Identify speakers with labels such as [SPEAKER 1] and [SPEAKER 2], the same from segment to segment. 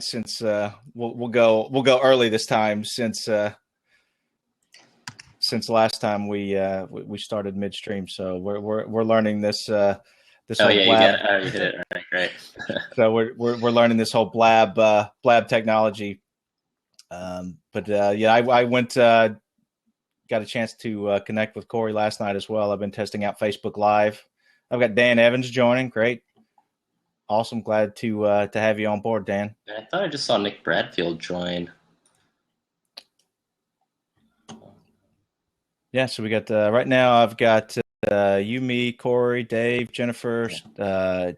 [SPEAKER 1] since we'll go early this time since last time we started midstream. So we're learning this this whole blab.
[SPEAKER 2] You hit it right, great.
[SPEAKER 1] So we're learning this whole blab technology. I went got a chance to connect with Corey last night as well. I've been testing out Facebook Live. I've got Dan Evans joining. Great. Awesome. Glad to have you on board, Dan.
[SPEAKER 2] I thought I just saw Nick Bradfield join.
[SPEAKER 1] Yeah, so we got right now I've got you, me, Corey, Dave, Jennifer,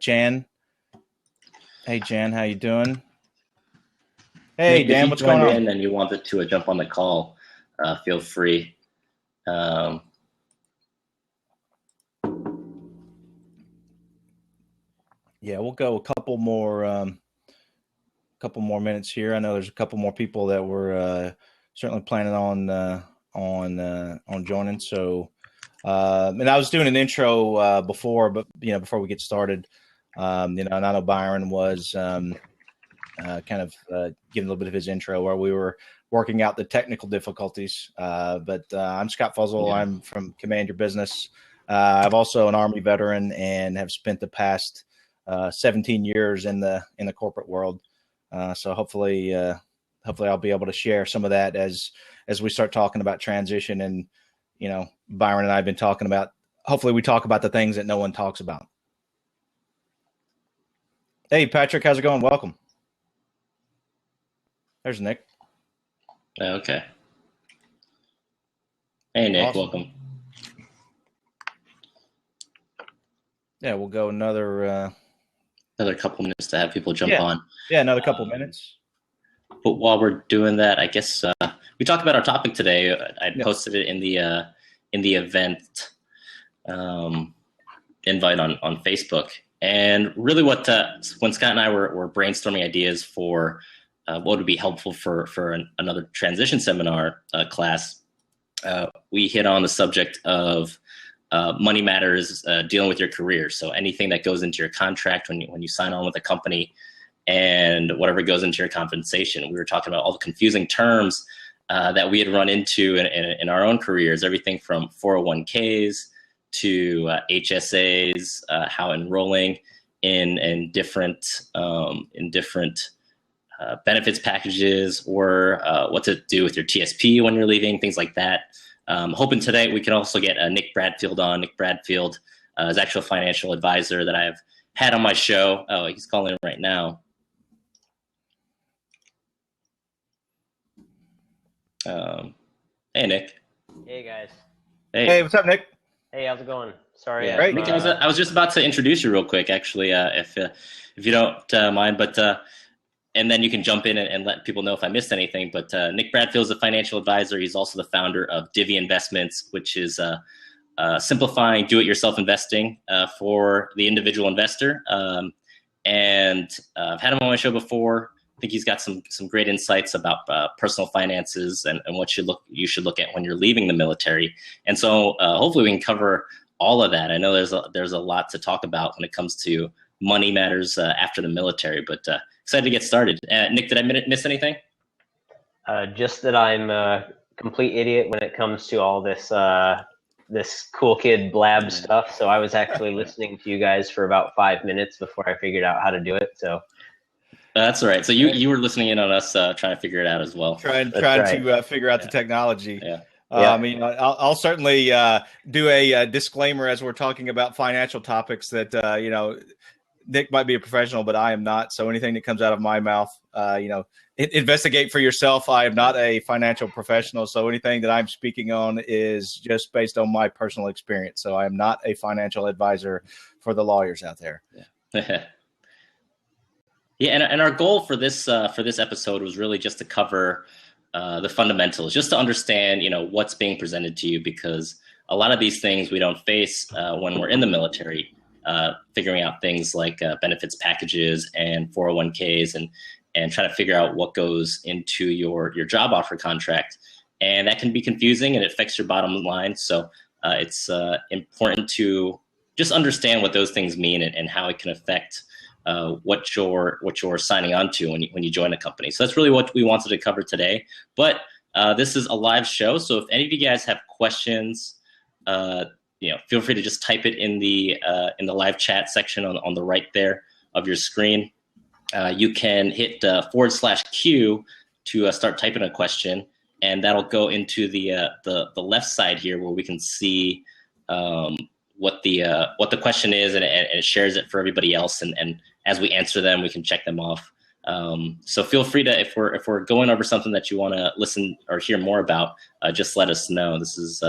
[SPEAKER 1] Jan. Hey, Jan, how you doing? Hey,
[SPEAKER 2] Nick,
[SPEAKER 1] Dan, what's going on?
[SPEAKER 2] And you wanted to jump on the call, feel free.
[SPEAKER 1] Yeah, we'll go a couple more minutes here. I know there's a couple more people that were certainly planning on joining. So, and I was doing an intro before, but before we get started, and I know Byron was kind of giving a little bit of his intro where we were working out the technical difficulties. But I'm Scott Fuzzle. Yeah. I'm from Command Your Business. I've also an Army veteran and have spent the past 17 years in the corporate world. So hopefully I'll be able to share some of that as we start talking about transition. And, Byron and I have been talking about, hopefully we talk about the things that no one talks about. Hey, Patrick, how's it going? Welcome. There's Nick.
[SPEAKER 2] Okay. Hey, Nick,
[SPEAKER 1] awesome.
[SPEAKER 2] Welcome.
[SPEAKER 1] Yeah, we'll go another
[SPEAKER 2] couple minutes to have people jump on.
[SPEAKER 1] Yeah, another couple minutes.
[SPEAKER 2] But while we're doing that, I guess we talked about our topic today. I posted it in the event invite on Facebook. And really when Scott and I were brainstorming ideas for what would be helpful for another transition seminar class, we hit on the subject of money matters, dealing with your career. So anything that goes into your contract when you sign on with a company and whatever goes into your compensation. We were talking about all the confusing terms that we had run into in our own careers, everything from 401ks to HSAs, how enrolling in different benefits packages, or what to do with your TSP when you're leaving, things like that. Hoping today we can also get Nick Bradfield on. Nick Bradfield is actually a financial advisor that I've had on my show. Oh, he's calling in right now. Hey, Nick.
[SPEAKER 3] Hey, guys.
[SPEAKER 1] Hey, what's up, Nick?
[SPEAKER 3] Hey, how's it going? Sorry.
[SPEAKER 2] Yeah, Nick, I was just about to introduce you real quick, actually, if you don't mind, but and then you can jump in and let people know if I missed anything. But Nick Bradfield is a financial advisor. He's also the founder of Divvy Investments, which is simplifying do-it-yourself investing for the individual investor. And I've had him on my show before. I think he's got some great insights about personal finances and what you should look at when you're leaving the military. And so hopefully we can cover all of that. I know there's a lot to talk about when it comes to money matters after the military, but excited to get started. Nick, did I miss anything?
[SPEAKER 3] Just that I'm a complete idiot when it comes to all this this cool kid blab stuff. So I was actually listening to you guys for about 5 minutes before I figured out how to do it. So
[SPEAKER 2] that's all right. So you were listening in on us trying to figure it out as well.
[SPEAKER 1] Trying to figure out the technology.
[SPEAKER 2] Yeah.
[SPEAKER 1] I mean, I'll certainly do a disclaimer as we're talking about financial topics that, Nick might be a professional, but I am not. So anything that comes out of my mouth, investigate for yourself. I am not a financial professional. So anything that I'm speaking on is just based on my personal experience. So I am not a financial advisor for the lawyers out there.
[SPEAKER 2] Yeah. Yeah, and our goal for this episode was really just to cover the fundamentals, just to understand, what's being presented to you, because a lot of these things we don't face when we're in the military, figuring out things like benefits packages and 401ks and trying to figure out what goes into your job offer contract. And that can be confusing and it affects your bottom line. So it's important to just understand what those things mean and how it can affect what you're signing on to when you join a company. So that's really what we wanted to cover today. But this is a live show, so if any of you guys have questions, feel free to just type it in the live chat section on the right there of your screen. You can hit /Q to start typing a question, and that'll go into the left side here where we can see what the question is, and it shares it for everybody else. And as we answer them, we can check them off. So feel free to, if we're going over something that you want to listen or hear more about, just let us know. This is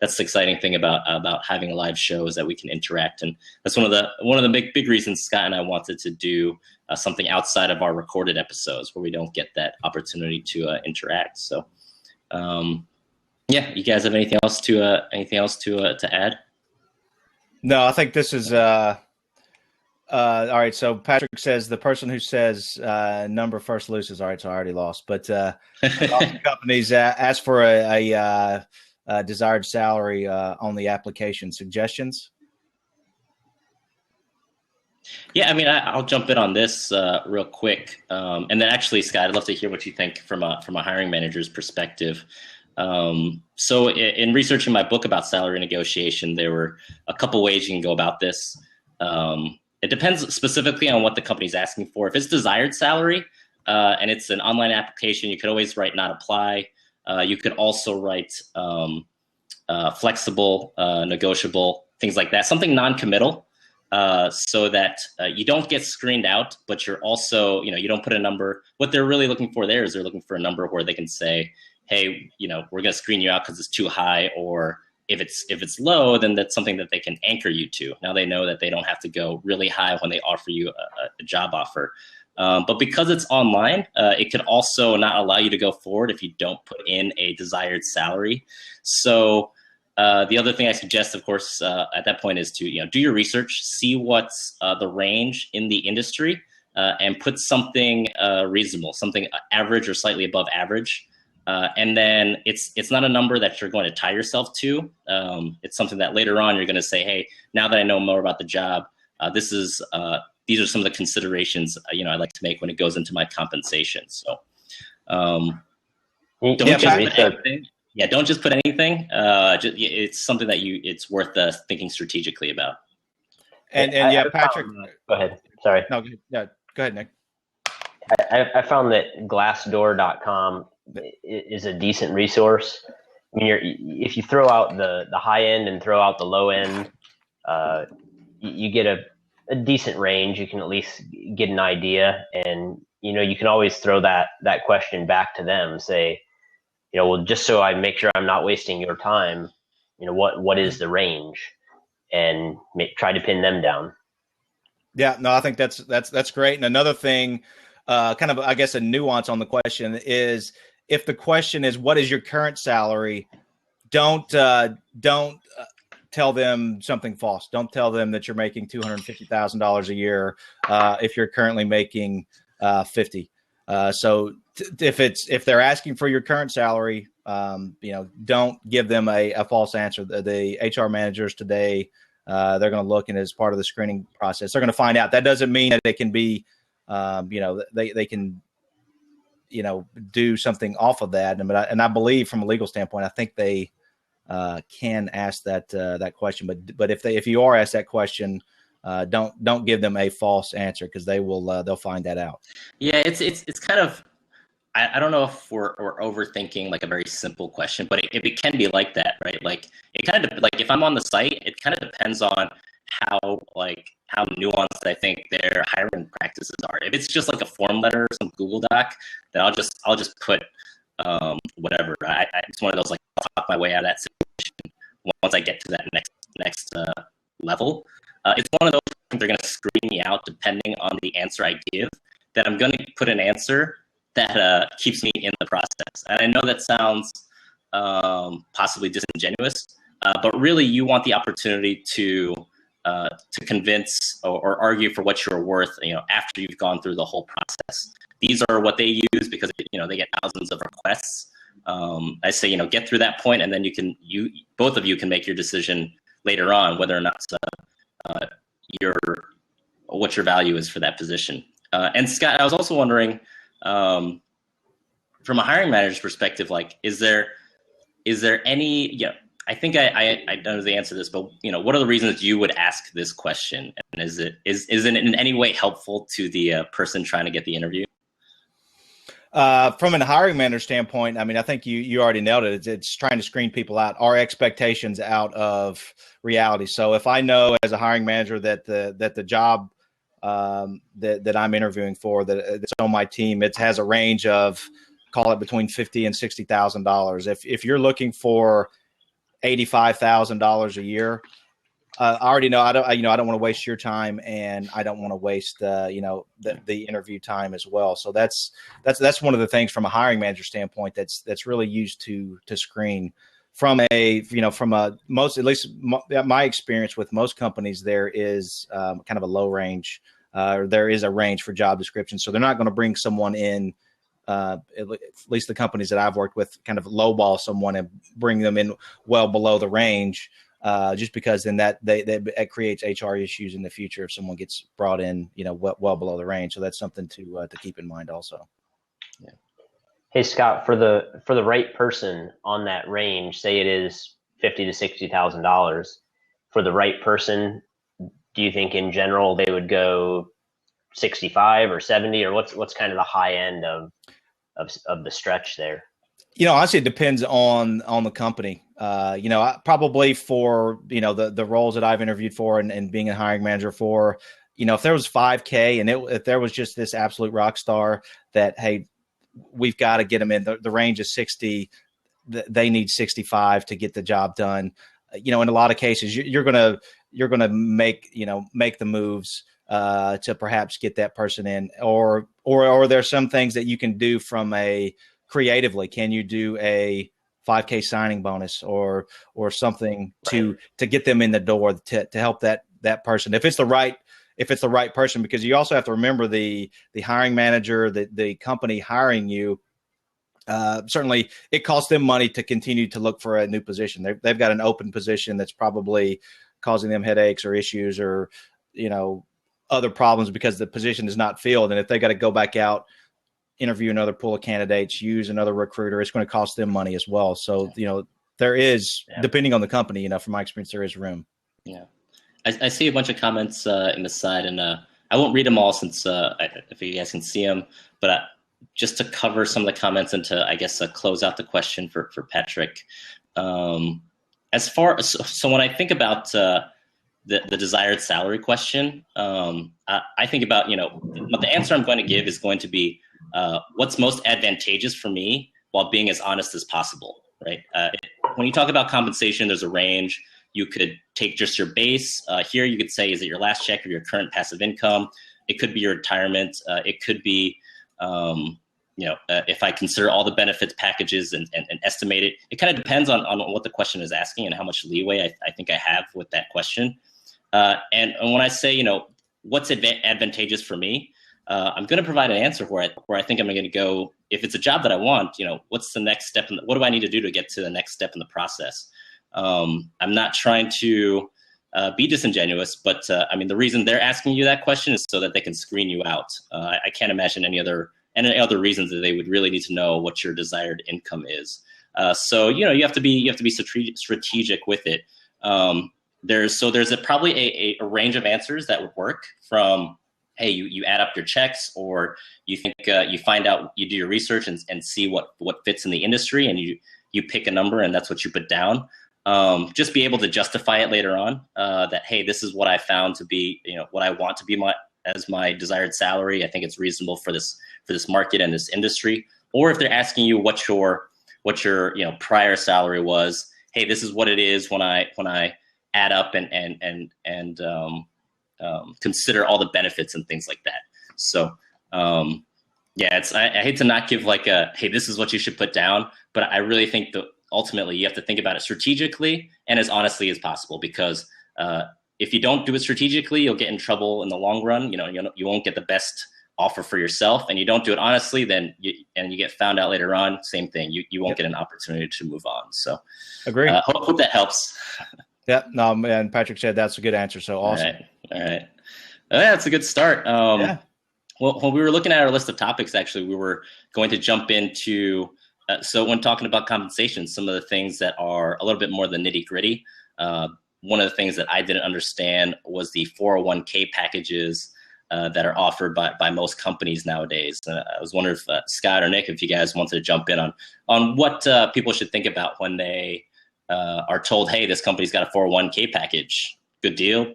[SPEAKER 2] that's the exciting thing about having a live show, is that we can interact, and that's one of the big reasons Scott and I wanted to do something outside of our recorded episodes where we don't get that opportunity to interact. So, you guys have anything else to add?
[SPEAKER 1] No, I think this is all right. So Patrick says the person who says number first loses. All right, so I already lost. But companies ask for a desired salary on the application. Suggestions?
[SPEAKER 2] Yeah, I mean, I'll jump in on this real quick, and then actually, Scott, I'd love to hear what you think from a hiring manager's perspective. So in researching my book about salary negotiation, there were a couple ways you can go about this. It depends specifically on what the company's asking for. If it's desired salary and it's an online application, you could always write not apply. You could also write flexible, negotiable, things like that, something non-committal, so that you don't get screened out, but you're also, you don't put a number. What they're really looking for there is they're looking for a number where they can say, hey, we're going to screen you out because it's too high, or if it's low, then that's something that they can anchor you to. Now they know that they don't have to go really high when they offer you a job offer. But because it's online, it can also not allow you to go forward if you don't put in a desired salary. So the other thing I suggest, of course, at that point is to do your research, see what's the range in the industry, and put something reasonable, something average or slightly above average. And then it's not a number that you're going to tie yourself to. It's something that later on you're going to say, hey, now that I know more about the job, these are some of the considerations I'd like to make when it goes into my compensation. So don't just put anything. It's something that it's worth thinking strategically about.
[SPEAKER 1] And Patrick,
[SPEAKER 3] go ahead. Sorry.
[SPEAKER 1] No, go ahead, Nick.
[SPEAKER 3] I found that Glassdoor.com is a decent resource. I mean, if you throw out the high end and throw out the low end, you get a decent range. You can at least get an idea, and you can always throw that question back to them. Say, well, just so I make sure I'm not wasting your time, what is the range, and try to pin them down.
[SPEAKER 1] Yeah, no, I think that's great. And another thing, kind of, I guess, a nuance on the question is, if the question is, what is your current salary? Don't tell them something false. Don't tell them that you're making $250,000 a year if you're currently making $50,000. So if they're asking for your current salary, don't give them a false answer. The HR managers today, they're going to look, and as part of the screening process, they're going to find out. That doesn't mean that it can be, they can, do something off of that. And I believe from a legal standpoint, I think they can ask that question. But if you are asked that question, don't give them a false answer, because they'll find that out.
[SPEAKER 2] Yeah, it's kind of, I don't know if we're overthinking like a very simple question, but it can be like that, right? Like it kind of, like if I'm on the site, it kind of depends on how nuanced I think their hiring practices are. If it's just like a form letter or some Google Doc, then I'll just put whatever. It's one of those, like, I'll talk my way out of that situation once I get to that next level. It's one of those things they're going to screen me out depending on the answer I give, that I'm going to put an answer that keeps me in the process. And I know that sounds possibly disingenuous, but really you want the opportunity to convince or argue for what you're worth, after you've gone through the whole process. These are what they use because, they get thousands of requests. I say, get through that point, and then both of you can make your decision later on whether or not what your value is for that position. And Scott, I was also wondering, from a hiring manager's perspective, like, is there any, I think I know the answer to this, but what are the reasons you would ask this question? And is it in any way helpful to the person trying to get the interview?
[SPEAKER 1] From a hiring manager standpoint, I mean, I think you already nailed it. It's trying to screen people out, our expectations out of reality. So if I know as a hiring manager that the job that I'm interviewing for, that's on my team, it has a range of, call it between $50,000 and $60,000. If you're looking for $85,000 a year, I already know I don't want to waste your time, and I don't want to waste the interview time as well. So that's one of the things from a hiring manager standpoint that's really used to screen. From most, at least my experience with most companies, there is kind of a low range. There is a range for job descriptions, so they're not going to bring someone in. At least the companies that I've worked with kind of lowball someone and bring them in well below the range, just because then that creates HR issues in the future if someone gets brought in, well below the range. So that's something to keep in mind also.
[SPEAKER 3] Yeah. Hey Scott, for the right person on that range, say it is $50,000 to $60,000, for the right person, do you think in general they would go 65 or 70, or what's kind of the high end of the stretch there?
[SPEAKER 1] Honestly, it depends on the company. Probably for, the roles that I've interviewed for and being a hiring manager for, if there was 5K and if there was just this absolute rock star that, hey, we've got to get them in, the range is 60, they need 65 to get the job done. In a lot of cases, you're going to make the moves to perhaps get that person in, or there's some things that you can do from creatively. Can you do a 5K signing bonus or something to get them in the door to help that person if it's the right person? Because you also have to remember the hiring manager, the company hiring you. Certainly, it costs them money to continue to look for a new position. They've got an open position that's probably causing them headaches or issues or other problems because the position is not filled. And if they got to go back out, interview another pool of candidates, use another recruiter, it's going to cost them money as well. So, there is, depending on the company, from my experience, there is room.
[SPEAKER 2] Yeah. I see a bunch of comments in the side, and I won't read them all since if you guys can see them, but just to cover some of the comments and to, I guess, close out the question for Patrick. As far as, so when I think about the desired salary question, I think about, the answer I'm going to give is going to be what's most advantageous for me while being as honest as possible, right? When you talk about compensation, there's a range. You could take just your base. Here you could say, is it your last check or your current passive income? It could be your retirement. It could be, if I consider all the benefits packages and estimate it. It kind of depends on what the question is asking and how much leeway I think I have with that question. And when I say, what's advantageous for me, I'm going to provide an answer where I think I'm going to go. If it's a job that I want, what's the next step? What do I need to do to get to the next step in the process? I'm not trying to be disingenuous, but the reason they're asking you that question is so that they can screen you out. I can't imagine any other reasons that they would really need to know what your desired income is. So you have to be strategic with it. There's probably a range of answers that would work from, hey, you add up your checks, or you think you find out, you do your research and see what fits in the industry, and you pick a number and that's what you put down. Just be able to justify it later on, that, hey, this is what I found to be, what I want to be as my desired salary. I think it's reasonable for this market and this industry. Or if they're asking you what your prior salary was, hey, this is what it is when I add up and consider all the benefits and things like that. So I hate to not give like a, hey, this is what you should put down, but I really think that ultimately you have to think about it strategically and as honestly as possible, because if you don't do it strategically, you'll get in trouble in the long run. You won't get the best offer for yourself, and you don't do it honestly, then you get found out later on, same thing. You won't get an opportunity to move on. So
[SPEAKER 1] agree.
[SPEAKER 2] Hope that helps.
[SPEAKER 1] Yeah, no, and Patrick said that's a good answer. So awesome.
[SPEAKER 2] All right. Yeah, it's a good start.
[SPEAKER 1] Yeah.
[SPEAKER 2] Well, when we were looking at our list of topics, actually, we were going to jump into, so when talking about compensation, some of the things that are a little bit more the nitty gritty. One of the things that I didn't understand was the 401k packages that are offered by most companies nowadays. I was wondering if Scott or Nick, if you guys wanted to jump in on what people should think about when they are told, hey, this company's got a 401k package. Good deal.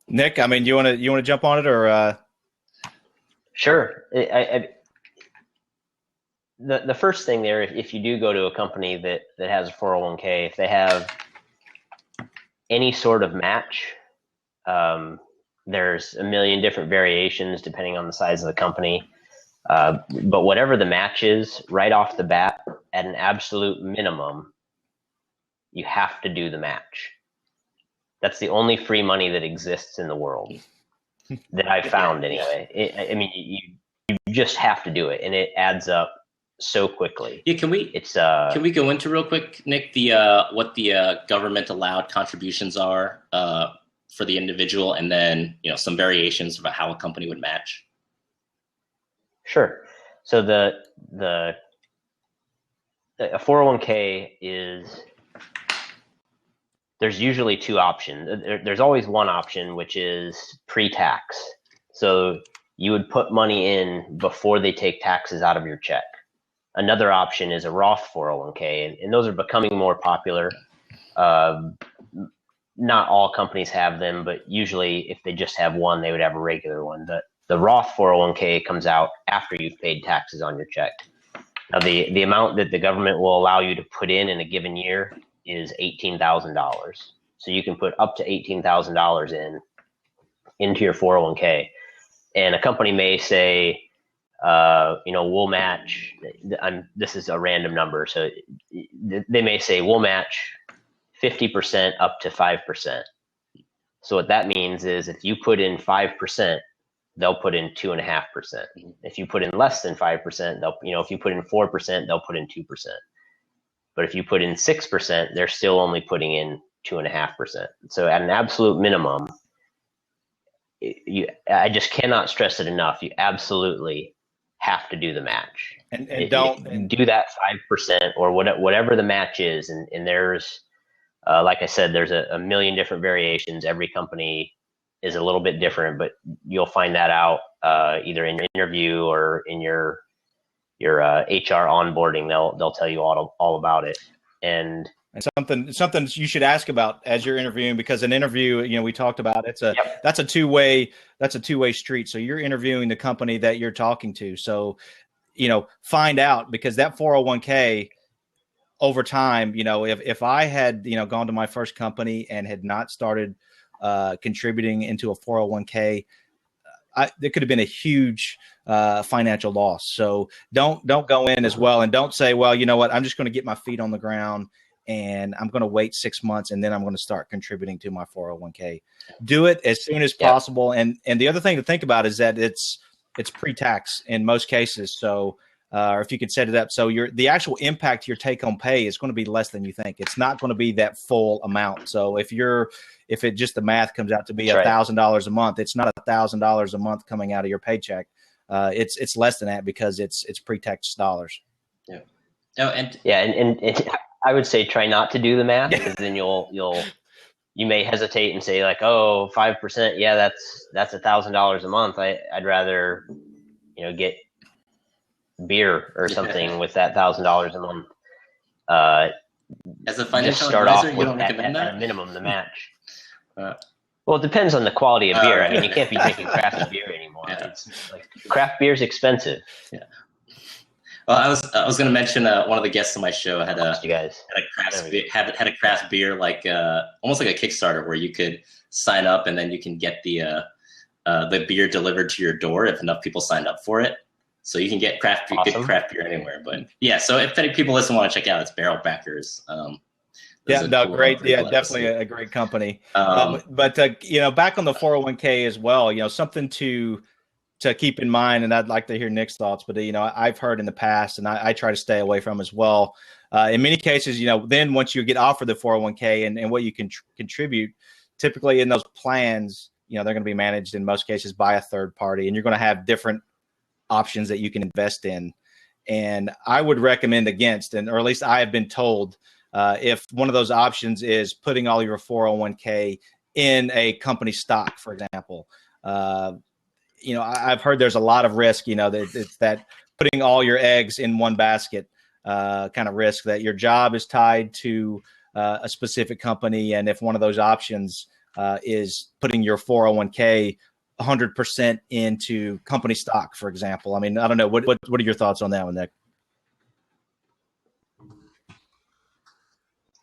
[SPEAKER 1] Nick, I mean, you want to jump on it or?
[SPEAKER 3] Sure. The first thing there, if you do go to a company that has a 401k, if they have any sort of match, there's a million different variations depending on the size of the company. But whatever the match is, right off the bat, at an absolute minimum, you have to do the match. That's the only free money that exists in the world that I've found anyway. I mean, you just have to do it, and it adds up so quickly.
[SPEAKER 2] Yeah, can we go into real quick, Nick, the what the government allowed contributions are for the individual, and then some variations about how a company would match?
[SPEAKER 3] Sure. So a 401k is, there's usually two options. There's always one option, which is pre-tax. So you would put money in before they take taxes out of your check. Another option is a Roth 401k, and those are becoming more popular. Not all companies have them, but usually if they just have one, they would have a regular one. The Roth 401k comes out after you've paid taxes on your check. Now, the amount that the government will allow you to put in a given year is $18,000. So you can put up to $18,000 into your 401k. And a company may say, we'll match, this is a random number. So they may say, we'll match 50% up to 5%. So what that means is if you put in 5%, they'll put in 2.5%. If you put in less than 5%, if you put in 4%, they'll put in 2%. But if you put in 6%, they're still only putting in 2.5%. So at an absolute minimum, I just cannot stress it enough. You absolutely have to do the match.
[SPEAKER 1] And don't
[SPEAKER 3] do that 5% or whatever the match is. And there's, like I said, there's a million different variations. Every company is a little bit different, but you'll find that out either in your interview or in your HR onboarding. They'll tell you all about it. And
[SPEAKER 1] something you should ask about as you're interviewing, because an interview, we talked about, that's a two-way street. So you're interviewing the company that you're talking to. So, find out, because that 401k over time, if I had, gone to my first company and had not started contributing into a 401k, there could have been a huge financial loss. So don't go in as well, and don't say, well, you know what, I'm just going to get my feet on the ground and I'm going to wait 6 months and then I'm going to start contributing to my 401k. Do it as soon as possible. And the other thing to think about is that it's pre-tax in most cases. So or if you can set it up so the actual impact to your take-home pay is going to be less than you think. It's not going to be that full amount. So if it just the math comes out to be $1,000 a month, it's not $1,000 a month coming out of your paycheck. It's less than that because it's pre-tax dollars.
[SPEAKER 2] Yeah. Oh, and
[SPEAKER 3] I would say try not to do the math, because then you may hesitate and say like, oh, 5%. Yeah, that's $1,000 a month. I'd rather, get beer or something with that $1,000 a month.
[SPEAKER 2] As a financial
[SPEAKER 3] start
[SPEAKER 2] advisor,
[SPEAKER 3] off
[SPEAKER 2] you don't recommend that?
[SPEAKER 3] At a minimum, the match. Well, it depends on the quality of beer. I mean, you can't be drinking craft beer anymore. Yeah. It's like, craft beer is expensive.
[SPEAKER 2] Yeah. Well, I was going to mention one of the guests on my show had a craft beer, like almost like a Kickstarter, where you could sign up and then you can get the beer delivered to your door if enough people signed up for it. So you can get good craft beer anywhere. But yeah, so if any people want to check out, it's Barrel Backers.
[SPEAKER 1] Great. Yeah, definitely a great company. But back on the 401k as well, something to keep in mind, and I'd like to hear Nick's thoughts, but I've heard in the past, and I try to stay away from as well. In many cases, then once you get offered the 401k and what you can contribute, typically in those plans, they're going to be managed in most cases by a third party, and you're going to have different options that you can invest in. And I would recommend against, or at least I have been told, if one of those options is putting all your 401k in a company stock, for example. I've heard there's a lot of risk, that it's that putting all your eggs in one basket kind of risk, that your job is tied to a specific company. And if one of those options is putting your 401k 100% into company stock, for example. I mean, I don't know. What are your thoughts on that one, Nick?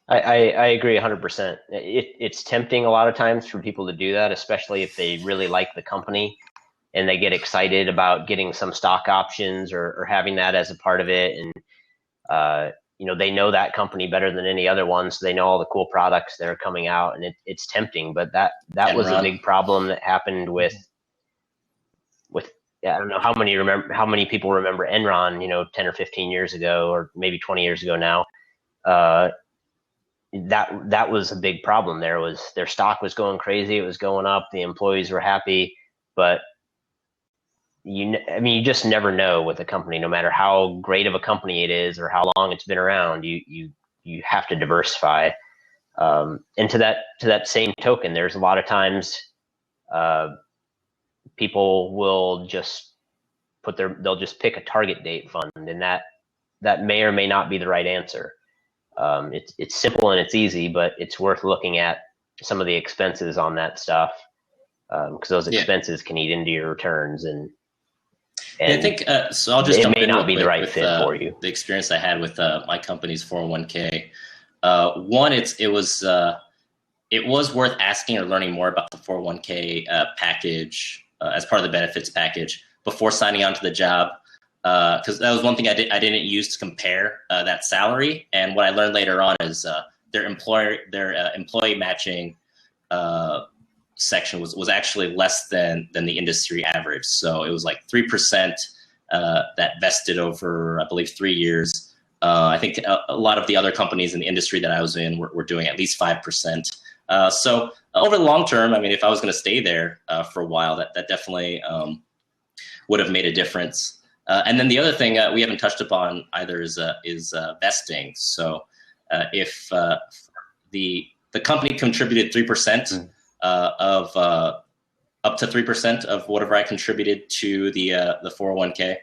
[SPEAKER 3] I agree 100%. It's tempting a lot of times for people to do that, especially if they really like the company and they get excited about getting some stock options or having that as a part of it. And, they know that company better than any other one. So they know all the cool products that are coming out, and it's tempting. But that was a big problem that happened with I don't know how many people remember Enron, 10 or 15 years ago, or maybe 20 years ago now. That was a big problem. Their stock was going crazy. It was going up. The employees were happy, but you just never know with a company, no matter how great of a company it is or how long it's been around. You have to diversify. And to that same token, there's a lot of times people will just they'll just pick a target date fund, and that may or may not be the right answer. It's simple and it's easy, but it's worth looking at some of the expenses on that stuff, because those expenses can eat into your returns. And
[SPEAKER 2] I think so. I'll just
[SPEAKER 3] it
[SPEAKER 2] jump
[SPEAKER 3] may
[SPEAKER 2] in
[SPEAKER 3] not be the right
[SPEAKER 2] with,
[SPEAKER 3] fit for you.
[SPEAKER 2] The experience I had with my company's 401k. One, it was worth asking or learning more about the 401k package as part of the benefits package before signing on to the job. Because that was one thing I didn't use to compare that salary. And what I learned later on is their employee matching section was actually less than the industry average. So it was like 3% that vested over, I believe, 3 years. I think a lot of the other companies in the industry that I was in were doing at least 5%. So over the long term, if I was going to stay there for a while, that definitely would have made a difference. And then the other thing we haven't touched upon either is vesting. So if the company contributed 3% of up to 3% of whatever I contributed to the 401k,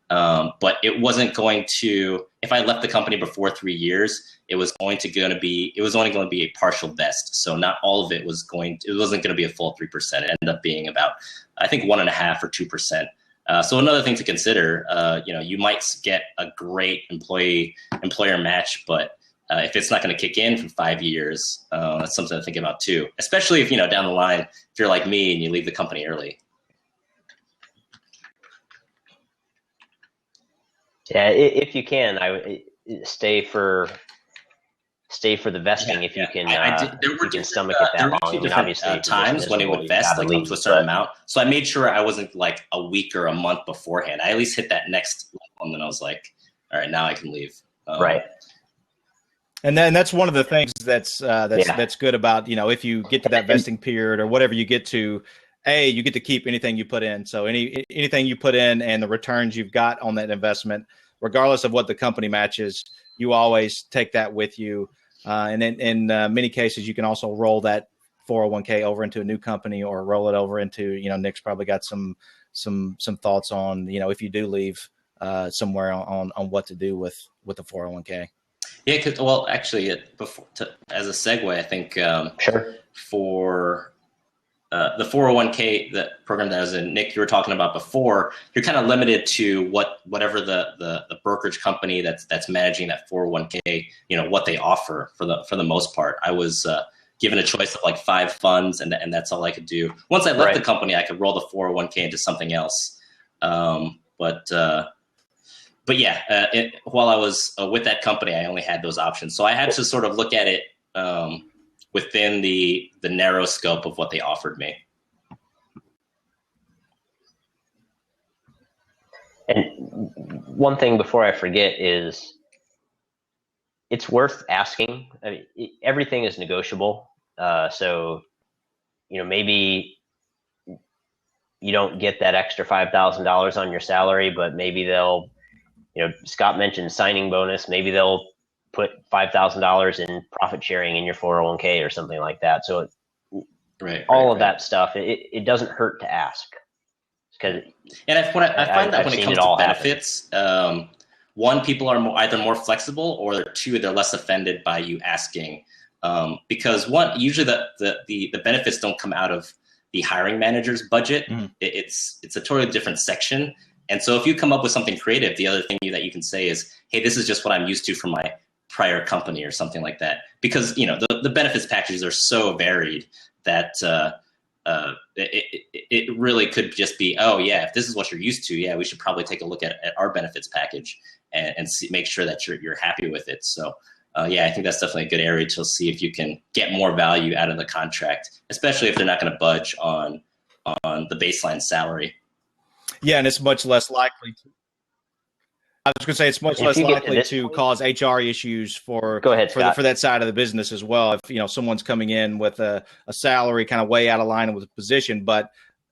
[SPEAKER 2] but it wasn't going to. If I left the company before 3 years, it was only going to be a partial vest. So not all of it wasn't going to be a full 3%. It ended up being about, I think, 1.5 or 2%. So another thing to consider, you might get a great employer match, but if it's not going to kick in for 5 years, that's something to think about too. Especially if down the line, if you're like me and you leave the company early.
[SPEAKER 3] Yeah, if you can, I would stay for the vesting if you can. There were stomach it that long.
[SPEAKER 2] Obviously, times when it would vest like up to a certain amount. So I made sure I wasn't like a week or a month beforehand. I at least hit that next level, and then I was like, all right, now I can leave.
[SPEAKER 3] Right.
[SPEAKER 1] And then that's one of the things that's good about, if you get to that vesting period or whatever you get to, you get to keep anything you put in. So anything you put in and the returns you've got on that investment, regardless of what the company matches, you always take that with you. And in many cases, you can also roll that 401k over into a new company or roll it over into, Nick's probably got some thoughts on, if you do leave somewhere on what to do with the 401k.
[SPEAKER 2] Yeah, actually, as a segue, I think
[SPEAKER 3] sure.
[SPEAKER 2] For the 401k, the program that I was in, Nick, you were talking about before, you're kind of limited to whatever the brokerage company that's managing that 401k, what they offer for the most part. I was given a choice of like 5 funds, and that's all I could do. Once I left the company, I could roll the 401k into something else. But yeah, while I was with that company, I only had those options. So I had to sort of look at it within the narrow scope of what they offered me.
[SPEAKER 3] And one thing before I forget is it's worth asking. Everything is negotiable. So, maybe you don't get that extra $5,000 on your salary, but maybe they'll, Scott mentioned signing bonus. Maybe they'll put $5,000 in profit sharing in your 401k or something like that. So all of that stuff, it doesn't hurt to ask.
[SPEAKER 2] And I find that when it comes to benefits, one, people are either more flexible, or two, they're less offended by you asking. Because one, usually the benefits don't come out of the hiring manager's budget. Mm-hmm. It's a totally different section. And so if you come up with something creative, the other thing that you can say is, hey, this is just what I'm used to from my prior company or something like that. Because, the benefits packages are so varied that it really could just be, oh yeah, if this is what you're used to, yeah, we should probably take a look at our benefits package and make sure that you're happy with it. So I think that's definitely a good area to see if you can get more value out of the contract, especially if they're not going to budge on the baseline salary.
[SPEAKER 1] Yeah, and it's much less likely to. I was going to say it's much less likely to cause HR issues for that side of the business as well. If someone's coming in with a salary kind of way out of line with the position, but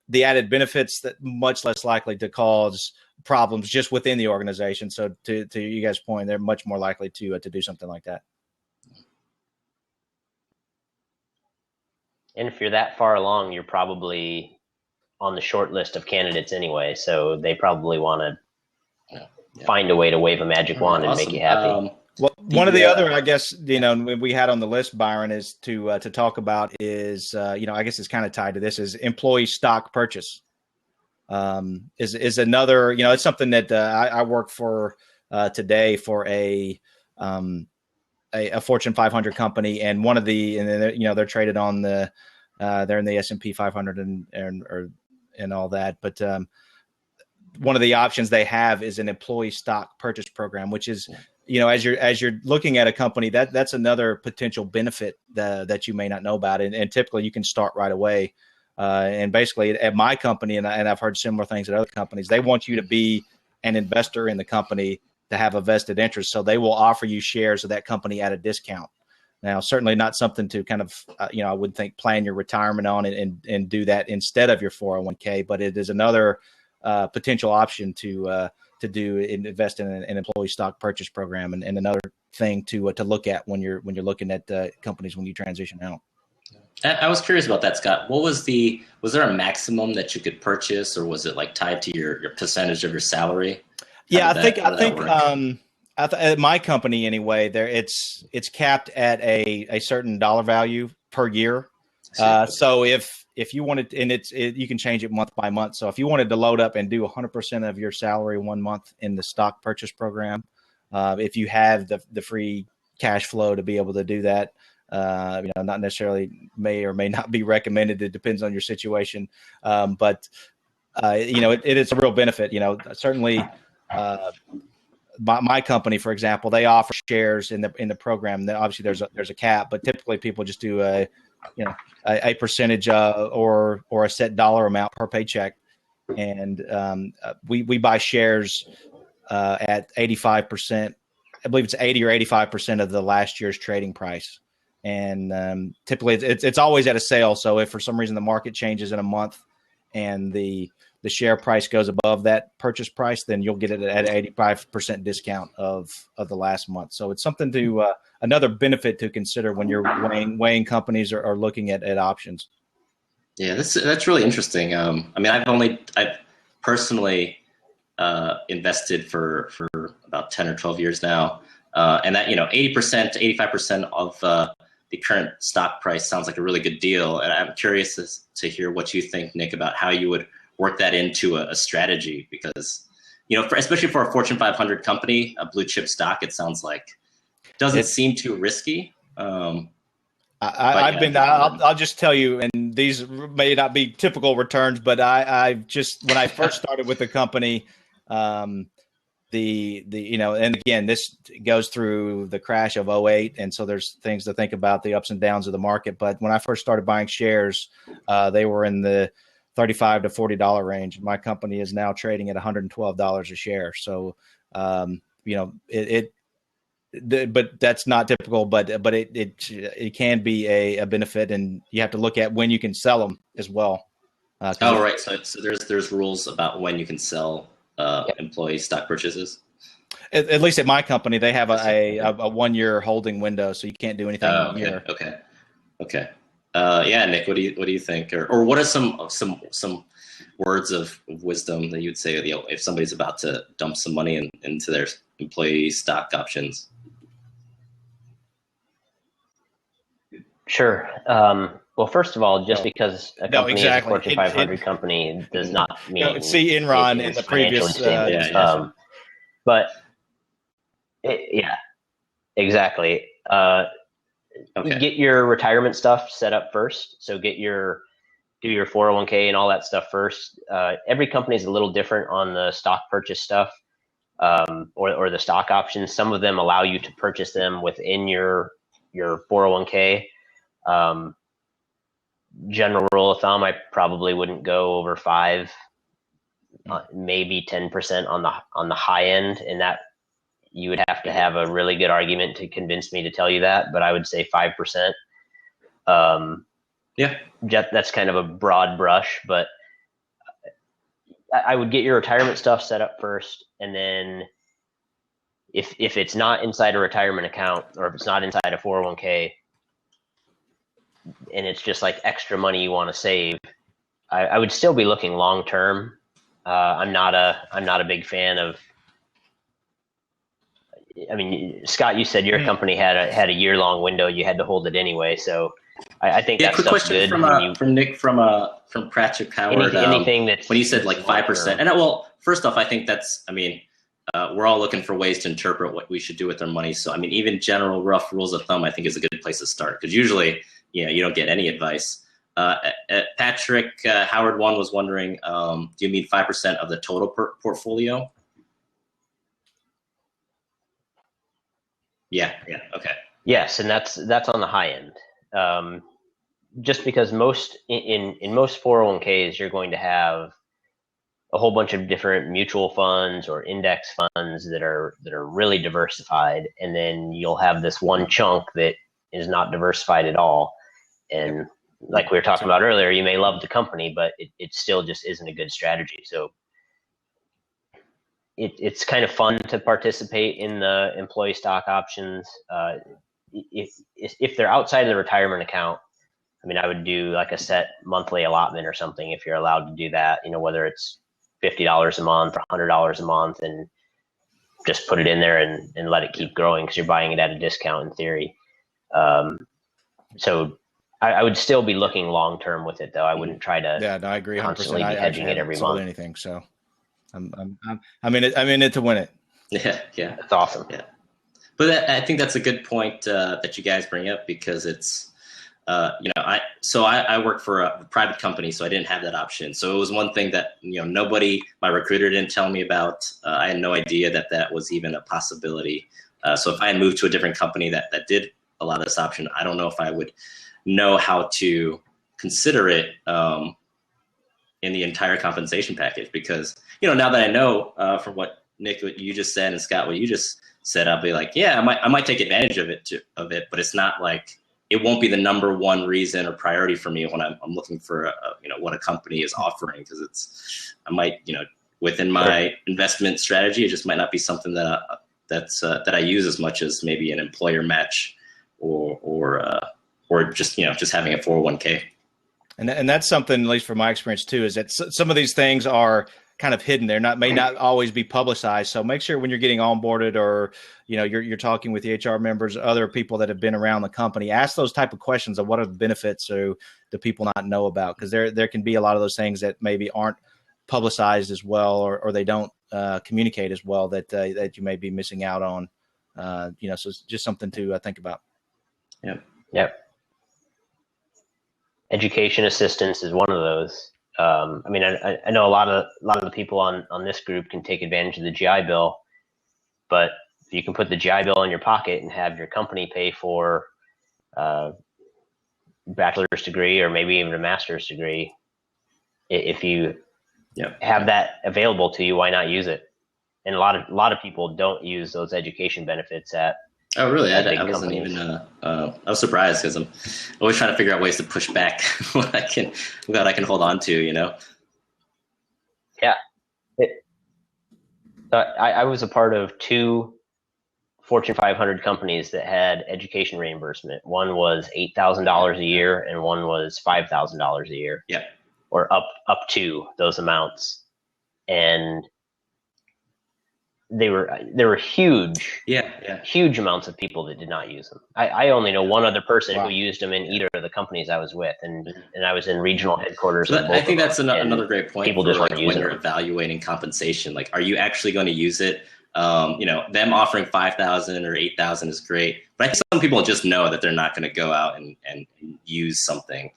[SPEAKER 1] the added benefits, that much less likely to cause problems just within the organization. So to you guys' point, they're much more likely to do something like that.
[SPEAKER 3] And if you're that far along, you're probably on the short list of candidates anyway. So they probably want to find a way to wave a magic wand and make you happy.
[SPEAKER 1] Well, one of the other, I guess, we had on the list, Byron, is to talk about is, I guess it's kind of tied to this, is employee stock purchase. Is another, it's something that I work for today for a Fortune 500 company, and one of they're traded on they're in the S&P 500 and all that, but one of the options they have is an employee stock purchase program, which is, as you're looking at a company, that's another potential benefit that you may not know about. And typically you can start right away. And basically at my company, and I've heard similar things at other companies, they want you to be an investor in the company to have a vested interest. So they will offer you shares of that company at a discount. Now, certainly not something to kind of, I would think plan your retirement on and do that instead of your 401k, but it is another potential option to invest in an employee stock purchase program, and another thing to look at when you're looking at companies when you transition out.
[SPEAKER 2] I was curious about that, Scott. Was there a maximum that you could purchase, or was it like tied to your percentage of your salary?
[SPEAKER 1] I think at my company anyway, it's capped at a certain dollar value per year. So if you wanted, and you can change it month by month. So if you wanted to load up and do 100% of your salary 1 month in the stock purchase program, if you have the free cash flow to be able to do that, not necessarily may or may not be recommended. It depends on your situation. But it is a real benefit, certainly, my company, for example, they offer shares in the program. Obviously there's a cap, but typically people just do a percentage or a set dollar amount per paycheck. And we buy shares at 85%. I believe it's 80 or 85% of the last year's trading price. And typically it's always at a sale. So if for some reason the market changes in a month and the share price goes above that purchase price, then you'll get it at 85% discount of the last month. So it's something to another benefit to consider when you're weighing companies or looking at options.
[SPEAKER 2] Yeah, that's really interesting. I've personally invested for about 10 or 12 years now, and that 80% to 85% of the current stock price sounds like a really good deal. And I'm curious to hear what you think, Nick, about how you would work that into a strategy, because especially for a Fortune 500 company, a blue chip stock, it sounds like doesn't seem too risky. I'll
[SPEAKER 1] just tell you, and these may not be typical returns, but when I first started with the company, and again, this goes through the crash of 2008. And so there's things to think about, the ups and downs of the market. But when I first started buying shares, they were in the $35 to $40 range. My company is now trading at $112 a share. So, but that's not typical, but it can be a benefit, and you have to look at when you can sell them as well.
[SPEAKER 2] Oh, right. So there's rules about when you can sell employee stock purchases.
[SPEAKER 1] At least at my company, they have a 1 year holding window, so you can't do anything in a year.
[SPEAKER 2] Okay. Yeah, Nick, what do you think, or what are some words of wisdom that you'd say, if somebody's about to dump some money into their employee stock options?
[SPEAKER 3] Sure. Well, first of all, just because a company is a Fortune 500 company does not mean
[SPEAKER 1] see Enron in the previous.
[SPEAKER 3] But yeah, exactly. Get your retirement stuff set up first. So do your 401k and all that stuff first. Every company is a little different on the stock purchase stuff, or the stock options. Some of them allow you to purchase them within your 401k. General rule of thumb, I probably wouldn't go over 5, maybe 10% on the high end, and that you would have to have a really good argument to convince me to tell you that. But I would say 5%. That's kind of a broad brush, but I would get your retirement stuff set up first, and then if it's not inside a retirement account, or if it's not inside a 401k, and it's just like extra money you want to save, I would still be looking long term. I'm not a big fan of. I mean, Scott, you said your company had a year-long window. You had to hold it anyway, so I think that's
[SPEAKER 2] quick question
[SPEAKER 3] good.
[SPEAKER 2] From Nick from Pratchett Howard.
[SPEAKER 3] Anything that's
[SPEAKER 2] when you said like 5%, and first off, I think that's. I mean, we're all looking for ways to interpret what we should do with our money. So I mean, even general rough rules of thumb, I think is a good place to start, because usually, you don't get any advice. Patrick Howard one was wondering, do you mean 5% of the total portfolio? Yeah. Okay.
[SPEAKER 3] Yes, and that's on the high end. Just because in most 401ks, you're going to have a whole bunch of different mutual funds or index funds that are really diversified, and then you'll have this one chunk that is not diversified at all. And like we were talking about earlier, you may love the company, but it still just isn't a good strategy. So it's kind of fun to participate in the employee stock options. If they're outside of the retirement account, I mean, I would do like a set monthly allotment or something if you're allowed to do that, whether it's $50 a month or $100 a month, and just put it in there and let it keep growing, because you're buying it at a discount in theory. So I would still be looking long term with it, though. I wouldn't try to.
[SPEAKER 1] Yeah, no, I agree 100%.
[SPEAKER 3] Constantly be hedging it every month.
[SPEAKER 1] Anything, so I'm in it to win it.
[SPEAKER 2] Yeah,
[SPEAKER 3] that's awesome.
[SPEAKER 2] Yeah, but I think that's a good point that you guys bring up, because it's I work for a private company, so I didn't have that option. So it was one thing that my recruiter didn't tell me about. I had no idea that was even a possibility. So if I had moved to a different company that did allow this option, I don't know if I would know how to consider it in the entire compensation package, because now that I know from what Nick, what you just said, and Scott, what you just said, I'll be like, yeah, I might take advantage of it, but it's not like it won't be the number one reason or priority for me when I'm looking for what a company is offering, because I might within my investment strategy, it just might not be something that I use as much as maybe an employer match or just just having a 401k.
[SPEAKER 1] And that's something, at least from my experience too, is that some of these things are kind of hidden. May not always be publicized. So make sure when you're getting onboarded, or you're talking with the HR members, other people that have been around the company, ask those type of questions of what are the benefits so the people not know about, because there can be a lot of those things that maybe aren't publicized as well, or they don't communicate as well, that you may be missing out on. So it's just something to think about.
[SPEAKER 3] Yep. Education assistance is one of those. I mean, I know a lot of the people on this group can take advantage of the GI Bill, but if you can put the GI Bill in your pocket and have your company pay for a bachelor's degree or maybe even a master's degree, if you have that available to you, why not use it? And a lot of people don't use those education benefits at
[SPEAKER 2] Oh, really?
[SPEAKER 3] at big
[SPEAKER 2] I wasn't
[SPEAKER 3] companies.
[SPEAKER 2] even. I was surprised because I'm always trying to figure out ways to push back what I can hold on to. You know.
[SPEAKER 3] Yeah. I was a part of two Fortune 500 companies that had education reimbursement. One was $8,000 a year, and one was $5,000 a year.
[SPEAKER 2] Yeah.
[SPEAKER 3] Or up to those amounts, and there were huge amounts of people that did not use them. I only know one other person who used them in either of the companies I was with, and I was in regional headquarters.
[SPEAKER 2] So I think that's another great point.
[SPEAKER 3] People
[SPEAKER 2] for,
[SPEAKER 3] just
[SPEAKER 2] like,
[SPEAKER 3] weren't
[SPEAKER 2] when
[SPEAKER 3] using
[SPEAKER 2] you're evaluating compensation, like, are you actually going to use it? Them offering 5,000 or 8,000 is great, but I think some people just know that they're not going to go out and use something.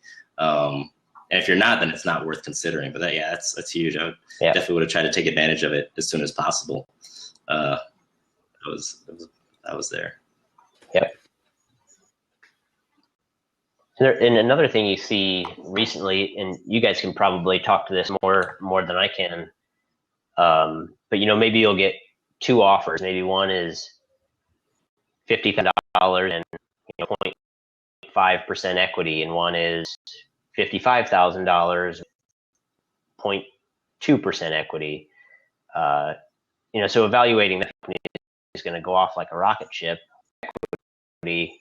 [SPEAKER 2] And if you're not, then it's not worth considering. But that's huge. I definitely would have tried to take advantage of it as soon as possible. I was there.
[SPEAKER 3] Yep. And another thing you see recently, and you guys can probably talk to this more than I can, but maybe you'll get two offers. Maybe one is $50,000 and 0.5% equity, and one is $55,000, 0.2% equity. So evaluating the company is going to go off like a rocket ship. Equity,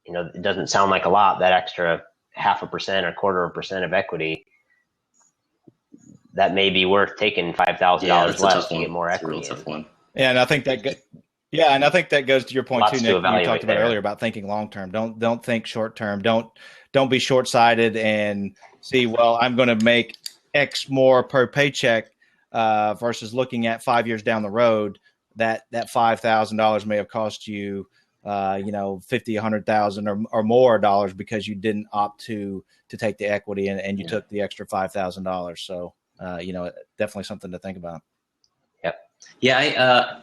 [SPEAKER 3] it doesn't sound like a lot. That extra 0.5% or 0.25% of equity, that may be worth taking $5,000 less to get more equity.
[SPEAKER 2] That's a real tough one.
[SPEAKER 1] Yeah, and I think that goes to your point too, Nick. You talked about earlier about thinking long term. Don't think short term. Don't be short sighted and see, well, I'm going to make X more per paycheck versus looking at 5 years down the road. That $5,000 may have cost you, $50,000, $100,000 or more dollars because you didn't opt to take the equity and you took the extra $5,000. So definitely something to think about.
[SPEAKER 3] Yep.
[SPEAKER 2] Yeah,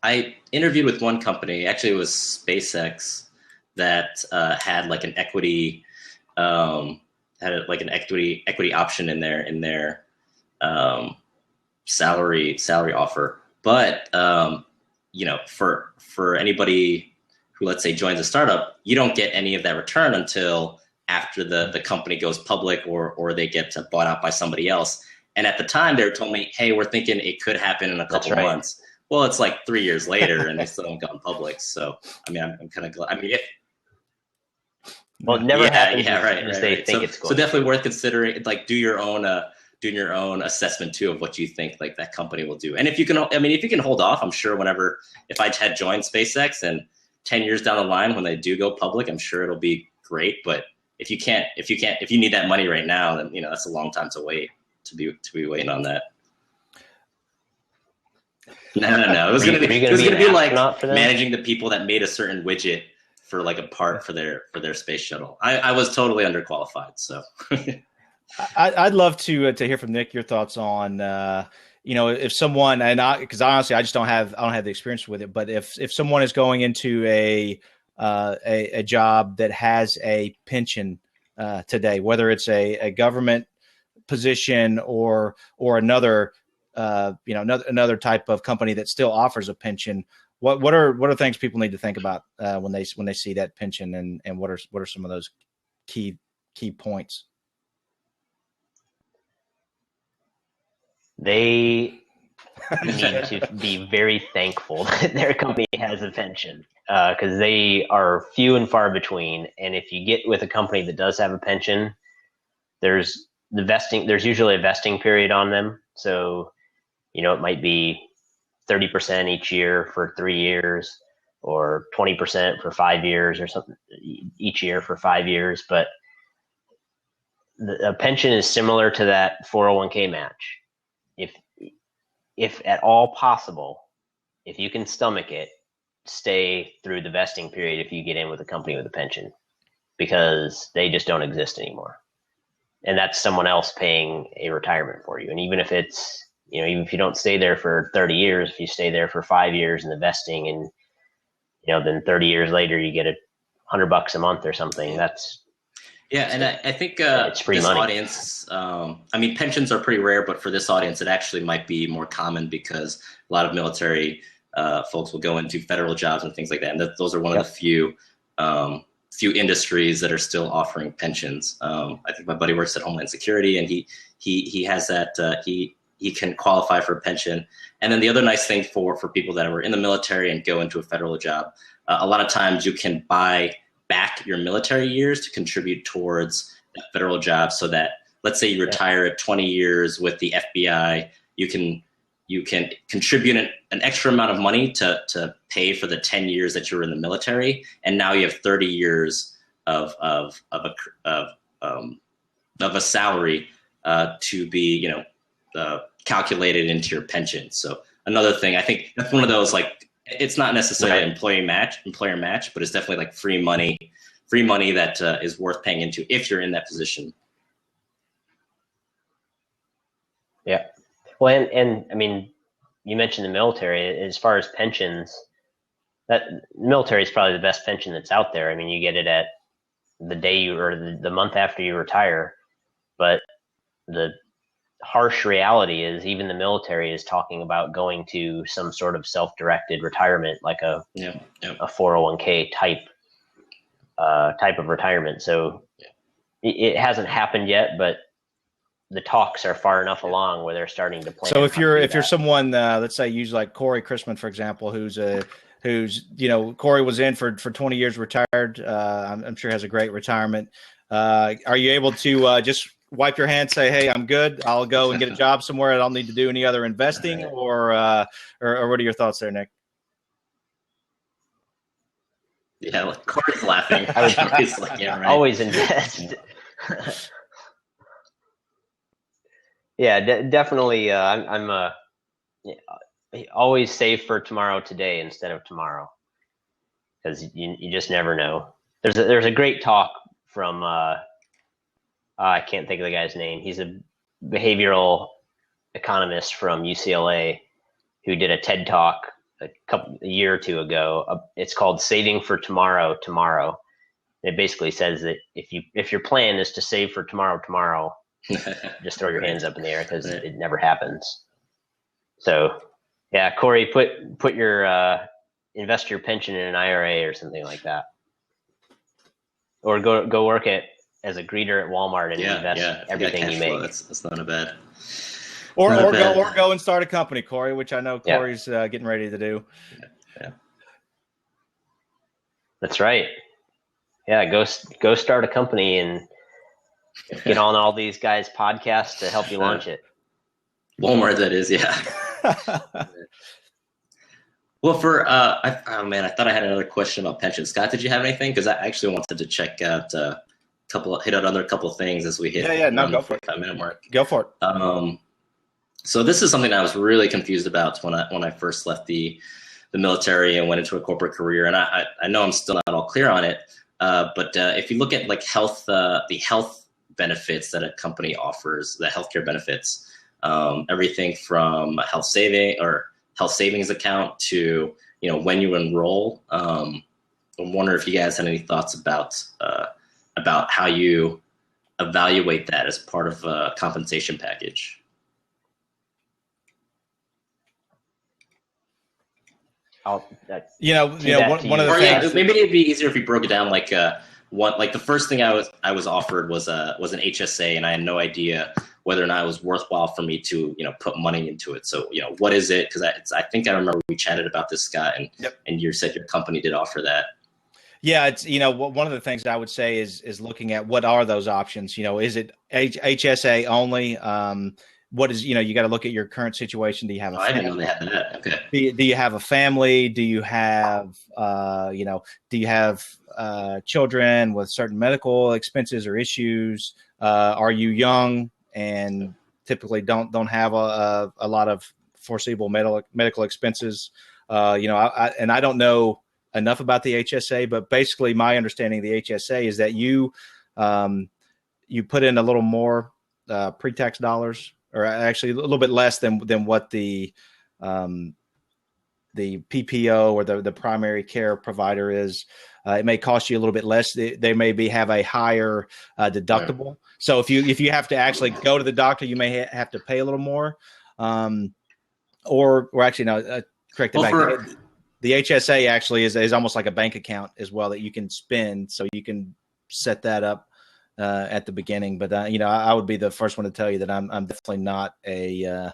[SPEAKER 2] I interviewed with one company. Actually, it was SpaceX that had like an equity equity option in their salary offer. But for anybody who, let's say, joins a startup, you don't get any of that return until after the company goes public or they get bought out by somebody else. And at the time, they told me, "Hey, we're thinking it could happen in a couple months." Well, it's like 3 years later, and they still haven't gone public. So, I mean, I'm kind of glad. I mean, it
[SPEAKER 3] never happens.
[SPEAKER 2] Right.
[SPEAKER 3] They think it's going.
[SPEAKER 2] So definitely worth considering. Like, doing your own assessment too of what you think like that company will do. And if you can hold off, I'm sure if I had joined SpaceX and 10 years down the line when they do go public, I'm sure it'll be great. But if you need that money right now, then that's a long time to wait. To be waiting on that. No. It was gonna be like managing the people that made a certain widget for like a part for their space shuttle. I was totally underqualified. So
[SPEAKER 1] I'd love to hear from Nick your thoughts on if someone, because honestly I just don't have the experience with it, but if someone is going into a job that has a pension today, whether it's a government position or another another type of company that still offers a pension, what are things people need to think about when they see that pension, and what are some of those key points?
[SPEAKER 3] They need to be very thankful that their company has a pension, because they are few and far between. And if you get with a company that does have a pension, there's usually a vesting period on them. So, it might be 30% each year for 3 years, or 20% for 5 years, or something each year for 5 years. But a pension is similar to that 401k match. If at all possible, if you can stomach it, stay through the vesting period if you get in with a company with a pension, because they just don't exist anymore. And that's someone else paying a retirement for you. And even if it's, even if you don't stay there for 30 years, if you stay there for 5 years in the vesting, and, then 30 years later, you get $100 a month or something, that's,
[SPEAKER 2] and I think
[SPEAKER 3] it's free
[SPEAKER 2] this
[SPEAKER 3] money.
[SPEAKER 2] Audience, pensions are pretty rare, but for this audience, it actually might be more common because a lot of military folks will go into federal jobs and things like that. And those are one of the few industries that are still offering pensions. I think my buddy works at Homeland Security, and he has that. He can qualify for a pension. And then the other nice thing for people that are in the military and go into a federal job, a lot of times you can buy back your military years to contribute towards that federal job, so that, let's say you retire at 20 years with the FBI, you can contribute an extra amount of money to pay for the 10 years that you were in the military, and now you have 30 years of a salary to be calculated into your pension. So another thing, I think that's one of those, like, it's not necessarily an employer match, but it's definitely like free money that is worth paying into if you're in that position.
[SPEAKER 3] Yeah. Well, and I mean, you mentioned the military. As far as pensions, that military is probably the best pension that's out there. I mean, you get it at the day or the month after you retire, but the harsh reality is even the military is talking about going to some sort of self-directed retirement, like a 401k type of retirement. So it hasn't happened yet, but the talks are far enough along where they're starting to plan.
[SPEAKER 1] So if you're someone, let's say, use like Corey Chrisman, for example, who's Corey was in for 20 years, retired. I'm sure has a great retirement. Are you able to just wipe your hands, say, hey, I'm good, I'll go and get a job somewhere, I don't need to do any other investing, or what are your thoughts there, Nick?
[SPEAKER 2] Yeah, like Corey's laughing. He's like, yeah, right.
[SPEAKER 3] Always invest. Yeah, definitely. I'm always save for tomorrow today instead of tomorrow, because you just never know. There's a great talk from I can't think of the guy's name. He's a behavioral economist from UCLA who did a TED talk a year or two ago. It's called Saving for Tomorrow. It basically says that if your plan is to save for tomorrow, just throw your hands up in the air, because it never happens. So yeah, Corey, put your invest your pension in an IRA or something like that, or go work as a greeter at Walmart and invest everything you make.
[SPEAKER 2] That's not a bad.
[SPEAKER 1] Or go and start a company, Corey, which I know Corey's getting ready to do.
[SPEAKER 2] Yeah.
[SPEAKER 3] That's right. Yeah, go start a company and get on all these guys' podcasts to help you launch it.
[SPEAKER 2] Walmart, that is, yeah. Well, I thought I had another question about pensions. Scott, did you have anything? Because I actually wanted to check out hit out another couple of things as we hit
[SPEAKER 1] go for it.
[SPEAKER 2] 5-minute mark.
[SPEAKER 1] Go for it.
[SPEAKER 2] So this is something I was really confused about when I first left the military and went into a corporate career, and I know I'm still not all clear on it. But if you look at like the health benefits that a company offers, the healthcare benefits, everything from a health savings account to when you enroll. I wonder if you guys had any thoughts about how you evaluate that as part of a compensation package.
[SPEAKER 3] One of
[SPEAKER 1] the things.
[SPEAKER 2] Maybe it'd be easier if you broke it down like the first thing I was offered was an HSA, and I had no idea whether or not it was worthwhile for me to put money into it. So what is it? Because I think I remember we chatted about this, Scott, and you said your company did offer that.
[SPEAKER 1] Yeah, it's one of the things I would say is looking at what are those options. Is it HSA only? What is you got to look at your current situation. Do you have a family?
[SPEAKER 2] I didn't know they had that. Okay.
[SPEAKER 1] Do you have a family? Do you have children with certain medical expenses or issues? Are you young and typically don't have a lot of foreseeable medical expenses? I don't know enough about the HSA, but basically my understanding of the HSA is that you put in a little more pre-tax dollars, or actually a little bit less than what the PPO or the primary care provider is. It may cost you a little bit less. They may have a higher deductible. Right. So if you have to actually go to the doctor, you may have to pay a little more. Or actually no. correct.
[SPEAKER 2] Well,
[SPEAKER 1] The HSA actually is almost like a bank account as well that you can spend, so you can set that up at the beginning. But I would be the first one to tell you that I'm definitely not a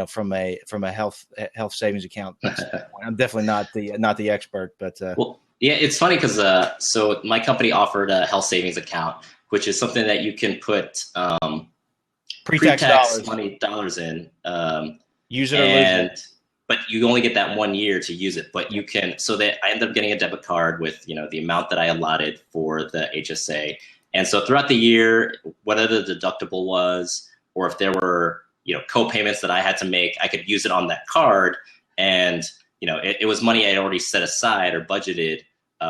[SPEAKER 1] from a health savings account standpoint. I'm definitely not the expert. But
[SPEAKER 2] well, yeah, it's funny because so my company offered a health savings account, which is something that you can put
[SPEAKER 1] pre-tax
[SPEAKER 2] dollars in,
[SPEAKER 1] use it or lose it.
[SPEAKER 2] But you only get that 1 year to use it. But you can, so that I ended up getting a debit card with, the amount that I allotted for the HSA. And so throughout the year, whether the deductible was, or if there were, co-payments that I had to make, I could use it on that card. And, it was money I had already set aside or budgeted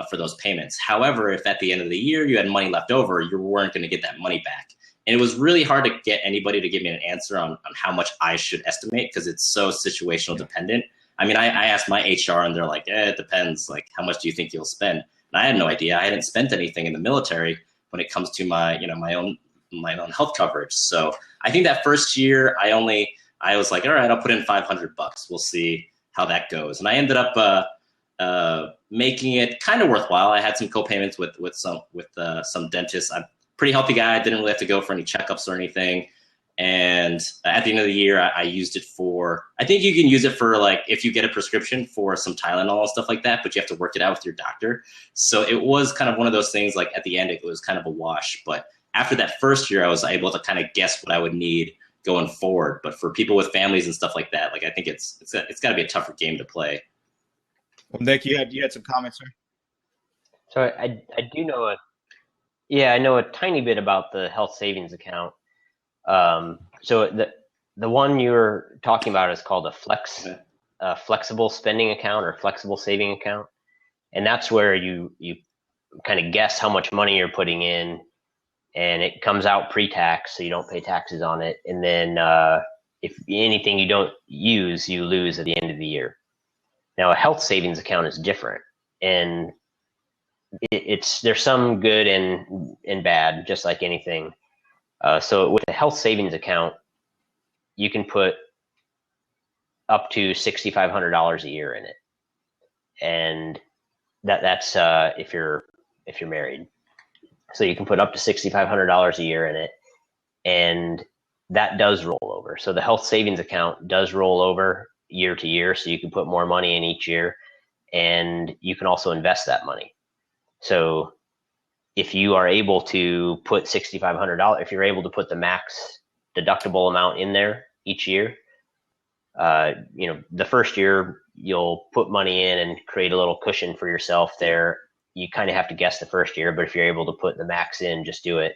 [SPEAKER 2] for those payments. However, if at the end of the year you had money left over, you weren't going to get that money back. And it was really hard to get anybody to give me an answer on how much I should estimate, because it's so situational dependent. I mean, I asked my HR and they're like, it depends. Like, how much do you think you'll spend? And I had no idea. I hadn't spent anything in the military when it comes to my own health coverage. So I think that first year I was like, all right, I'll put in $500. We'll see how that goes. And I ended up making it kind of worthwhile. I had some co-payments with some dentists. I'm a pretty healthy guy. I didn't really have to go for any checkups or anything. And at the end of the year, I used it for, I think you can use it for, like, if you get a prescription for some Tylenol and stuff like that, but you have to work it out with your doctor. So it was kind of one of those things, like, at the end, it was kind of a wash. But after that first year, I was able to kind of guess what I would need going forward. But for people with families and stuff like that, like, I think it's got to be a tougher game to play.
[SPEAKER 1] Well, Nick, you had some comments, sir?
[SPEAKER 3] So I do know I know a tiny bit about the health savings account. So the one you're talking about is called a flexible spending account or flexible saving account. And that's where you kind of guess how much money you're putting in, and it comes out pre-tax, so you don't pay taxes on it. And then if anything you don't use, you lose at the end of the year. Now, a health savings account is different, and there's some good and bad, just like anything. So with a health savings account, you can put up to $6,500 a year in it, and that's if you're married. So you can put up to $6,500 a year in it, and that does roll over. So the health savings account does roll over year to year, so you can put more money in each year, and you can also invest that money. So if you are able to put $6,500, if you're able to put the max deductible amount in there each year, the first year you'll put money in and create a little cushion for yourself there. You kind of have to guess the first year, but if you're able to put the max in, just do it.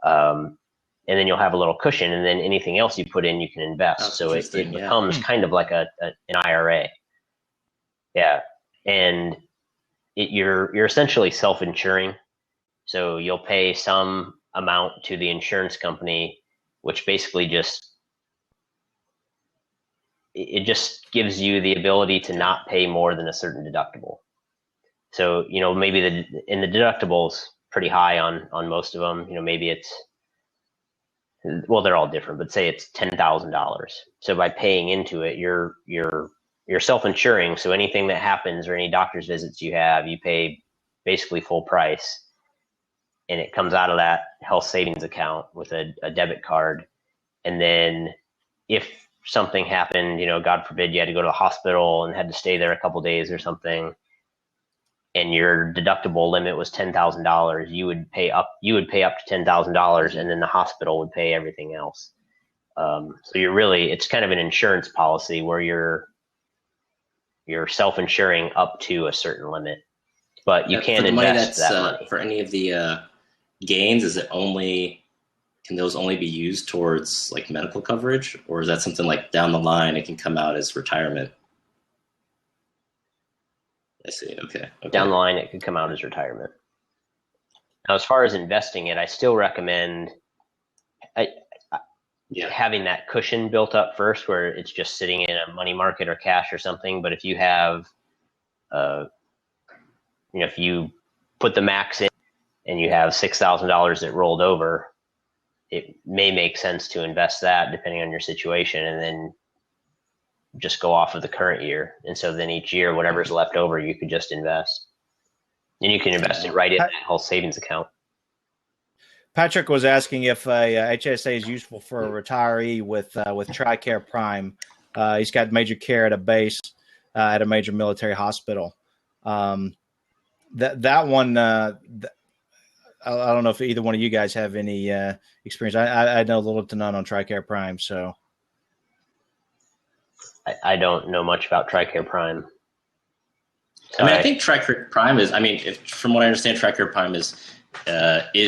[SPEAKER 3] And then you'll have a little cushion, and then anything else you put in, you can invest. So it becomes kind of like an IRA. Yeah. And you're essentially self-insuring. So you'll pay some amount to the insurance company, which basically just gives you the ability to not pay more than a certain deductible. So, maybe the deductible's pretty high on most of them. Maybe it's, well, they're all different, but say it's $10,000. So by paying into it, you're self-insuring. So anything that happens or any doctor's visits you have, you pay basically full price, and it comes out of that health savings account with a debit card. And then if something happened, God forbid, you had to go to the hospital and had to stay there a couple days or something, and your deductible limit was $10,000, you would pay up to $10,000, and then the hospital would pay everything else. So it's kind of an insurance policy where you're self-insuring up to a certain limit, but you can invest that money.
[SPEAKER 2] For any of the gains, can those only be used towards, like, medical coverage, or is that something like down the line it can come out as retirement? I see. Okay.
[SPEAKER 3] Down the line, it could come out as retirement. Now, as far as investing it, I still recommend having that cushion built up first, where it's just sitting in a money market or cash or something. But if you have, if you put the max in and you have $6,000 that rolled over, it may make sense to invest that depending on your situation. And then just go off of the current year. And so then each year, whatever's left over, you could just invest. And you can invest it right in that whole savings account.
[SPEAKER 1] Patrick was asking if a HSA is useful for a retiree with TRICARE Prime. He's got major care at a base at a major military hospital. That one, I don't know if either one of you guys have any experience. I know little to none on TRICARE Prime, so I
[SPEAKER 3] don't know much about TRICARE Prime.
[SPEAKER 2] I mean, I think TRICARE Prime is. I mean, from what I understand, TRICARE Prime is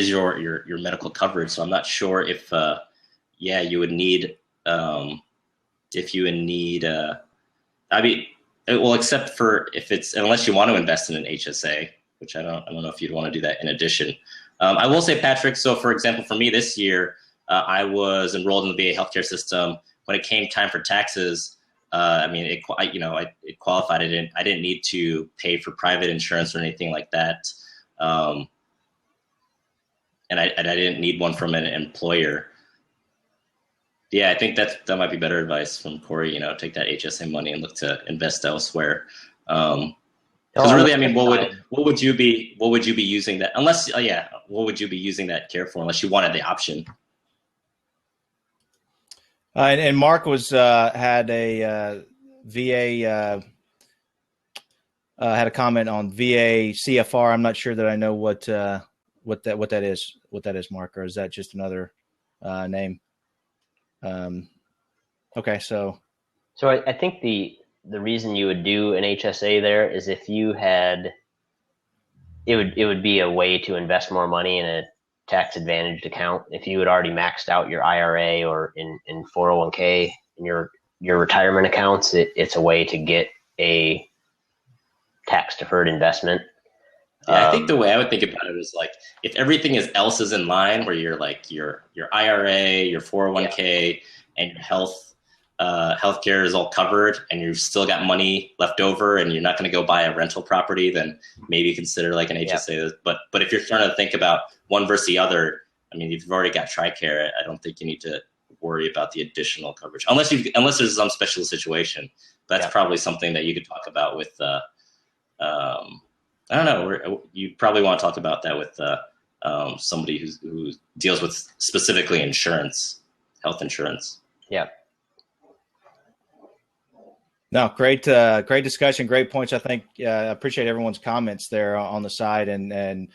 [SPEAKER 2] your medical coverage. So I'm not sure if you would need if you would need. I mean, well, except for if it's unless you want to invest in an HSA, which I don't know if you'd want to do that in addition. I will say, Patrick. So, for example, for me this year, I was enrolled in the VA healthcare system. When it came time for taxes. I mean, it qualified. I didn't need to pay for private insurance or anything like that, and I didn't need one from an employer. Yeah, I think that might be better advice from Corey. Take that HSA money and look to invest elsewhere. Because really, I mean, what would you be using that unless what would you be using that care for unless you wanted the option?
[SPEAKER 1] And Mark had a VA had a comment on VA CFR. I'm not sure that I know what that is. What that is, Mark, or is that just another name? Okay, so
[SPEAKER 3] I think the reason you would do an HSA there is if you had it would be a way to invest more money in a tax advantaged account. If you had already maxed out your IRA or in 401k in your retirement accounts, it's a way to get a tax deferred investment.
[SPEAKER 2] Yeah, I think the way I would think about it is like if everything else is in line, where you're like your IRA, your 401k, and your healthcare is all covered, and you've still got money left over, and you're not going to go buy a rental property, then maybe consider like an HSA. Yeah. But if you're trying to think about one versus the other, I mean, if you've already got TRICARE, I don't think you need to worry about the additional coverage unless there's some special situation. That's probably something that you could talk about with. I don't know. You probably want to talk about that with somebody who deals with specifically insurance, health insurance.
[SPEAKER 3] Yeah.
[SPEAKER 1] No, great discussion, great points. I think I appreciate everyone's comments there on the side, and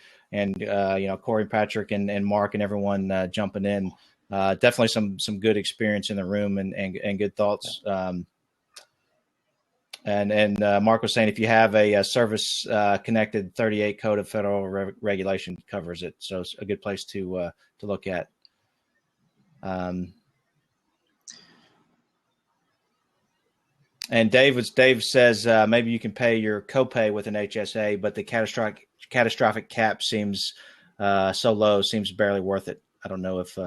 [SPEAKER 1] Corey, Patrick, and Mark, and everyone jumping in. Definitely some good experience in the room and good thoughts. And Mark was saying if you have a service connected 38 code of federal regulation covers it, so it's a good place to look at. And Dave says maybe you can pay your copay with an HSA, but the catastrophic cap seems so low, seems barely worth it. I don't know if.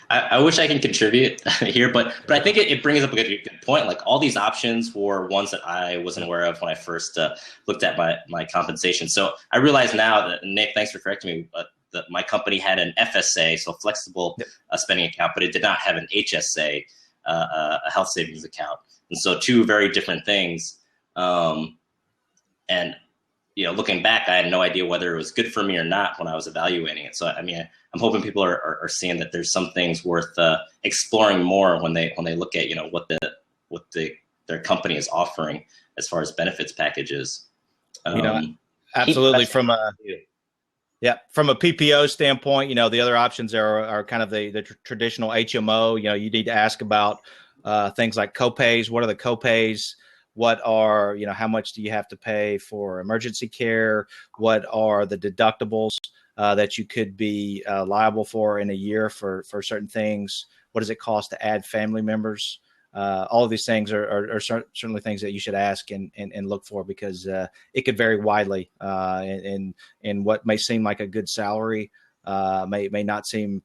[SPEAKER 2] I wish I can contribute here, but I think it brings up a good point. Like all these options were ones that I wasn't aware of when I first looked at my compensation. So I realize now that, Nick, thanks for correcting me, that my company had an FSA, so flexible spending account, but it did not have an HSA, a health savings account. And so two very different things. And looking back, I had no idea whether it was good for me or not when I was evaluating it. So, I mean, I'm hoping people are seeing that there's some things worth exploring more when they look at, what their company is offering as far as benefits packages.
[SPEAKER 1] Absolutely. From a PPO standpoint, the other options are kind of the traditional HMO. You need to ask about things like copays. What are the copays? What are, how much do you have to pay for emergency care? What are the deductibles that you could be liable for in a year for certain things? What does it cost to add family members? All of these things are certainly things that you should ask and look for, because it could vary widely. And what may seem like a good salary may not seem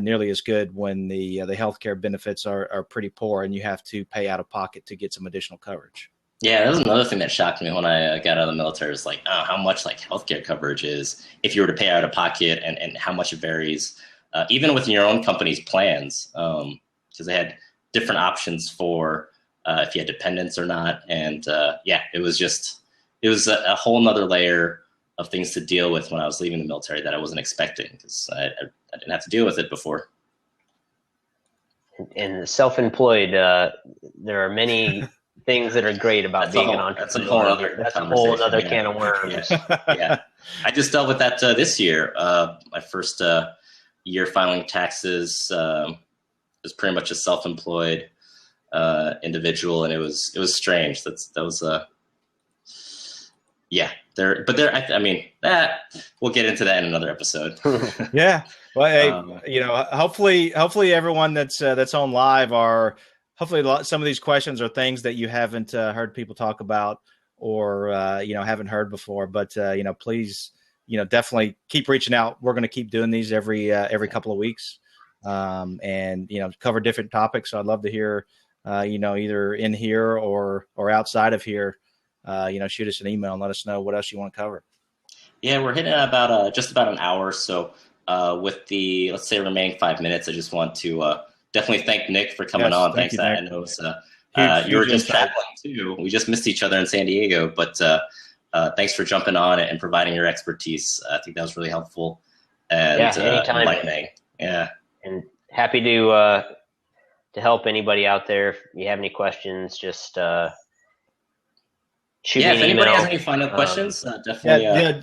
[SPEAKER 1] nearly as good when the healthcare benefits are pretty poor and you have to pay out of pocket to get some additional coverage.
[SPEAKER 2] Yeah, that was another thing that shocked me when I got out of the military. Is like, how much like healthcare coverage is if you were to pay out of pocket, and how much it varies, even within your own company's plans, because they had different options for if you had dependents or not. And it was a whole nother layer of things to deal with when I was leaving the military that I wasn't expecting, because I didn't have to deal with it before.
[SPEAKER 3] And self-employed, there are many things that are great about being an entrepreneur. That's a whole other can of worms.
[SPEAKER 2] Yeah. I just dealt with that this year. My first year filing taxes was pretty much a self-employed individual, and it was strange. That was we'll get into that in another episode.
[SPEAKER 1] Yeah. Well, hey, hopefully everyone that's on live hopefully some of these questions are things that you haven't heard people talk about or haven't heard before. But please, definitely keep reaching out. We're going to keep doing these every couple of weeks, and cover different topics. So I'd love to hear, either in here or outside of here. Shoot us an email and let us know what else you want to cover.
[SPEAKER 2] Yeah, we're hitting about just about an hour. So with the, let's say, remaining 5 minutes, I just want to definitely thank Nick for coming on. Thanks. I know you were just traveling too. We just missed each other in San Diego, but thanks for jumping on and providing your expertise. I think that was really helpful and
[SPEAKER 3] anytime.
[SPEAKER 2] Enlightening. Yeah,
[SPEAKER 3] and happy to help anybody out there. If you have any questions, just shoot me an email.
[SPEAKER 2] If anybody has any final questions, definitely.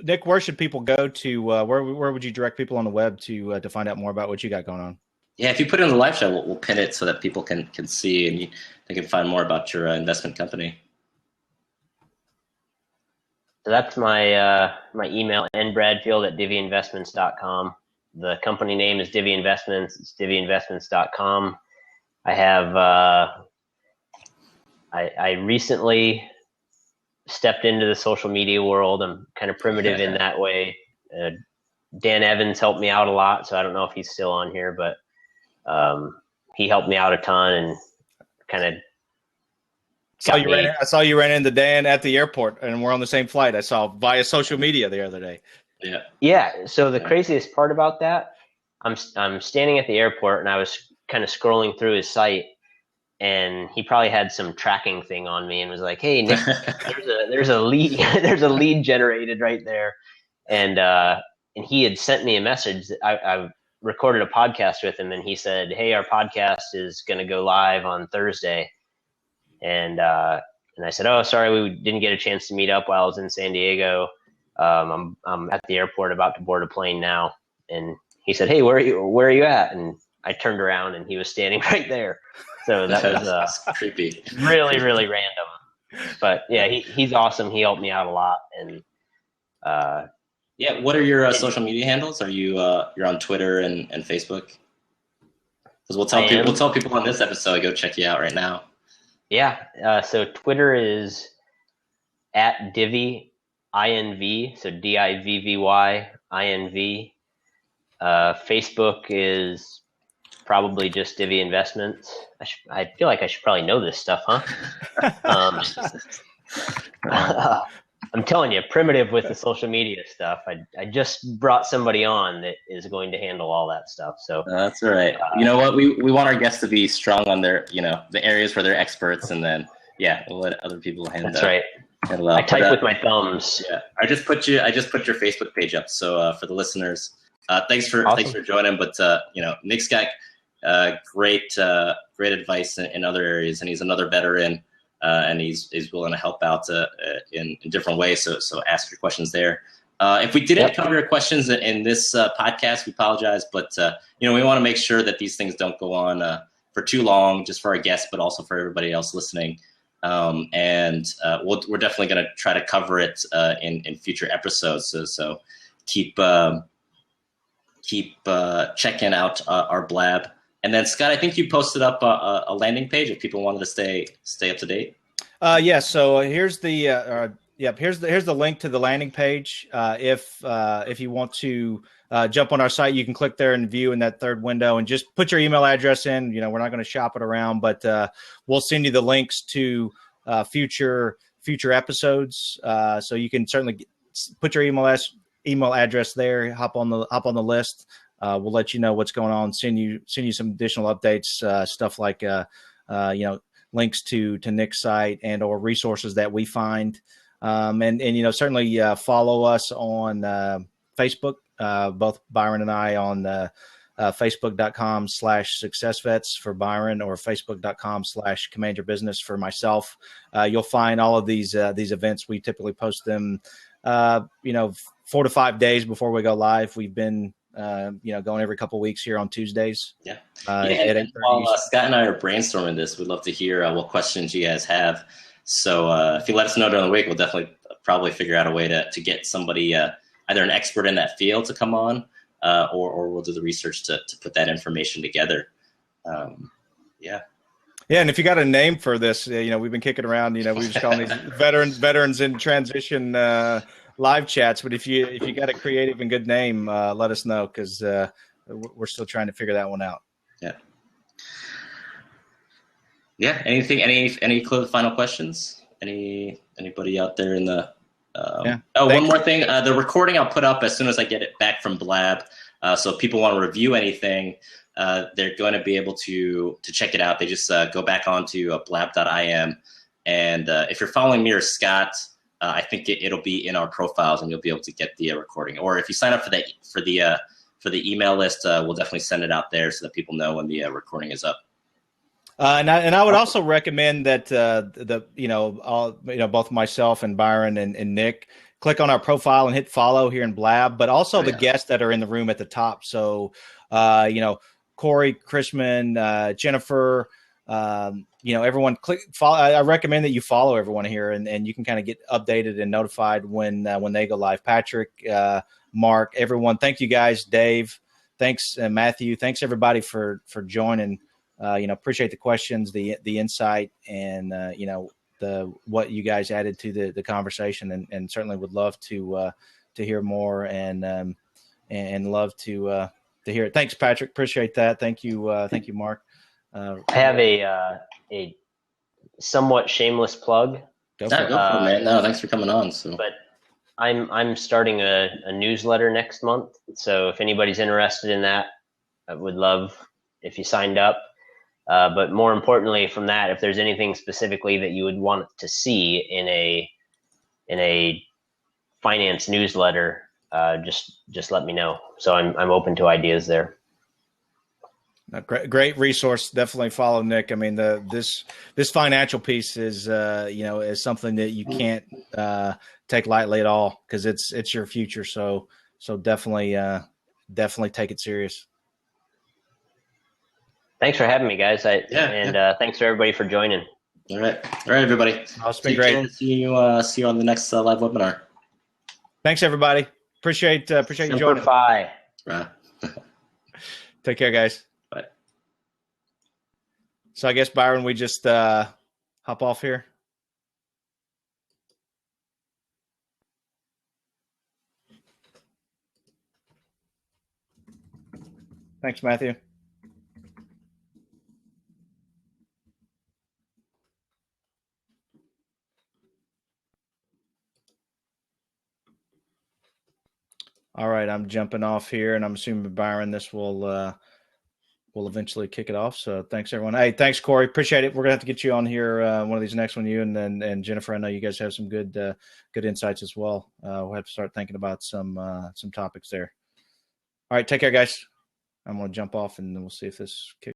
[SPEAKER 1] Nick, where should people go to? Where would you direct people on the web to find out more about what you got going on?
[SPEAKER 2] Yeah, if you put it in the live show, we'll pin it so that people can see and they can find more about your investment company.
[SPEAKER 3] So that's my email, nbradfield@divvyinvestments.com. The company name is Divvy Investments. It's divvyinvestments.com. I have I recently stepped into the social media world. I'm kind of primitive in that way. Dan Evans helped me out a lot, so I don't know if he's still on here, but he helped me out a ton and kind of.
[SPEAKER 1] I saw you ran into Dan at the airport, and we're on the same flight. I saw via social media the other day.
[SPEAKER 2] Yeah.
[SPEAKER 3] Yeah. So the craziest part about that, I'm standing at the airport, and I was kind of scrolling through his site. And he probably had some tracking thing on me and was like, "Hey, Nick, there's a lead, there's a lead generated right there," and he had sent me a message. I recorded a podcast with him, and he said, "Hey, our podcast is going to go live on Thursday," and I said, "Oh, sorry, we didn't get a chance to meet up while I was in San Diego. I'm at the airport about to board a plane now," and he said, "Hey, where are you at?" And I turned around, and he was standing right there. So that was
[SPEAKER 2] creepy,
[SPEAKER 3] really, really random. But yeah, he's awesome. He helped me out a lot. And
[SPEAKER 2] what are your social media handles? Are you you're on Twitter and Facebook? Because we'll tell people on this episode, go check you out right now.
[SPEAKER 3] Yeah. So Twitter is @Divvy INV. So DIVVY INV. Facebook is probably just Divvy Investments. I feel like I should probably know this stuff, huh? I'm telling you, primitive with the social media stuff. I just brought somebody on that is going to handle all that stuff. So
[SPEAKER 2] that's all right. You know what? We want our guests to be strong on their, the areas where they're experts, and then we'll let other people handle.
[SPEAKER 3] That's right. I type with my thumbs.
[SPEAKER 2] Yeah, I just put your Facebook page up. So for the listeners, thanks for joining. But Nick's got great advice in other areas, and he's another veteran, and he's willing to help out in different ways. So ask your questions there. If we didn't cover your questions in this podcast, we apologize. But we want to make sure that these things don't go on for too long, just for our guests, but also for everybody else listening. And we're definitely going to try to cover it in future episodes. So keep checking out our blab. And then Scott, I think you posted up a landing page if people wanted to stay up to date.
[SPEAKER 1] So here's the here's the link to the landing page. If you want to jump on our site, you can click there and view in that third window and just put your email address in. We're not going to shop it around, but we'll send you the links to future episodes. So you can certainly put your email address there. Hop on the list. We'll let you know what's going on. Send you some additional updates, stuff like links to Nick's site and or resources that we find. And certainly follow us on Facebook, both Byron and I on Facebook.com/SuccessVets for Byron, or Facebook.com/CommandYourBusiness for myself. You'll find all of these events. We typically post them, 4 to 5 days before we go live. We've been, going every couple of weeks here on Tuesdays.
[SPEAKER 2] Yeah.
[SPEAKER 1] At
[SPEAKER 2] while Scott and I are brainstorming this, we'd love to hear what questions you guys have. So if you let us know during the week, we'll definitely probably figure out a way to get somebody, either an expert in that field to come on, or we'll do the research to put that information together. Yeah,
[SPEAKER 1] and if you got a name for this, we've been kicking around, we just call these veterans in transition live chats. But if you got a creative and good name, let us know, because we're still trying to figure that one out.
[SPEAKER 2] Yeah. Anything? Any final questions? Anybody out there in the? One more thing. The recording I'll put up as soon as I get it back from Blab. So if people want to review anything, they're going to be able to check it out. They just go back onto blab.im, and if you're following me or Scott, I think it'll be in our profiles, and you'll be able to get the recording. Or if you sign up for the email list, we'll definitely send it out there so that people know when the recording is up.
[SPEAKER 1] And I would also recommend that both myself and Byron and Nick click on our profile and hit follow here in Blab, but also the guests that are in the room at the top. So, Corey, Chrisman, Jennifer, everyone click follow. I recommend that you follow everyone here, and you can kind of get updated and notified when they go live. Patrick, Mark, everyone. Thank you guys. Dave, thanks. Matthew, thanks everybody for joining. Appreciate the questions, the insight, and what you guys added to the conversation, and certainly would love to hear more, and love to hear it. Thanks, Patrick. Appreciate that. Thank you, Mark.
[SPEAKER 3] I have a somewhat shameless plug.
[SPEAKER 2] Go for it, man. No, thanks for coming on.
[SPEAKER 3] But I'm starting a newsletter next month, so if anybody's interested in that, I would love if you signed up. But more importantly from that, if there's anything specifically that you would want to see in a finance newsletter, just let me know. So I'm open to ideas there.
[SPEAKER 1] Great resource. Definitely follow Nick. I mean, this financial piece is is something that you can't take lightly at all, because it's your future. So definitely take it serious.
[SPEAKER 3] Thanks for having me, guys. Thanks for everybody for joining.
[SPEAKER 2] All right, everybody.
[SPEAKER 1] It's been great.
[SPEAKER 2] See you on the next live webinar.
[SPEAKER 1] Thanks, everybody. Appreciate you joining.
[SPEAKER 3] Right.
[SPEAKER 1] Take care, guys.
[SPEAKER 2] Bye.
[SPEAKER 1] So I guess, Byron, we just hop off here. Thanks, Matthew. All right, I'm jumping off here, and I'm assuming, Byron, this will eventually kick it off. So thanks, everyone. Hey, thanks, Corey. Appreciate it. We're gonna have to get you on here one of these next one. You and Jennifer, I know you guys have some good insights as well. We'll have to start thinking about some topics there. All right, take care, guys. I'm gonna jump off, and then we'll see if this kicks.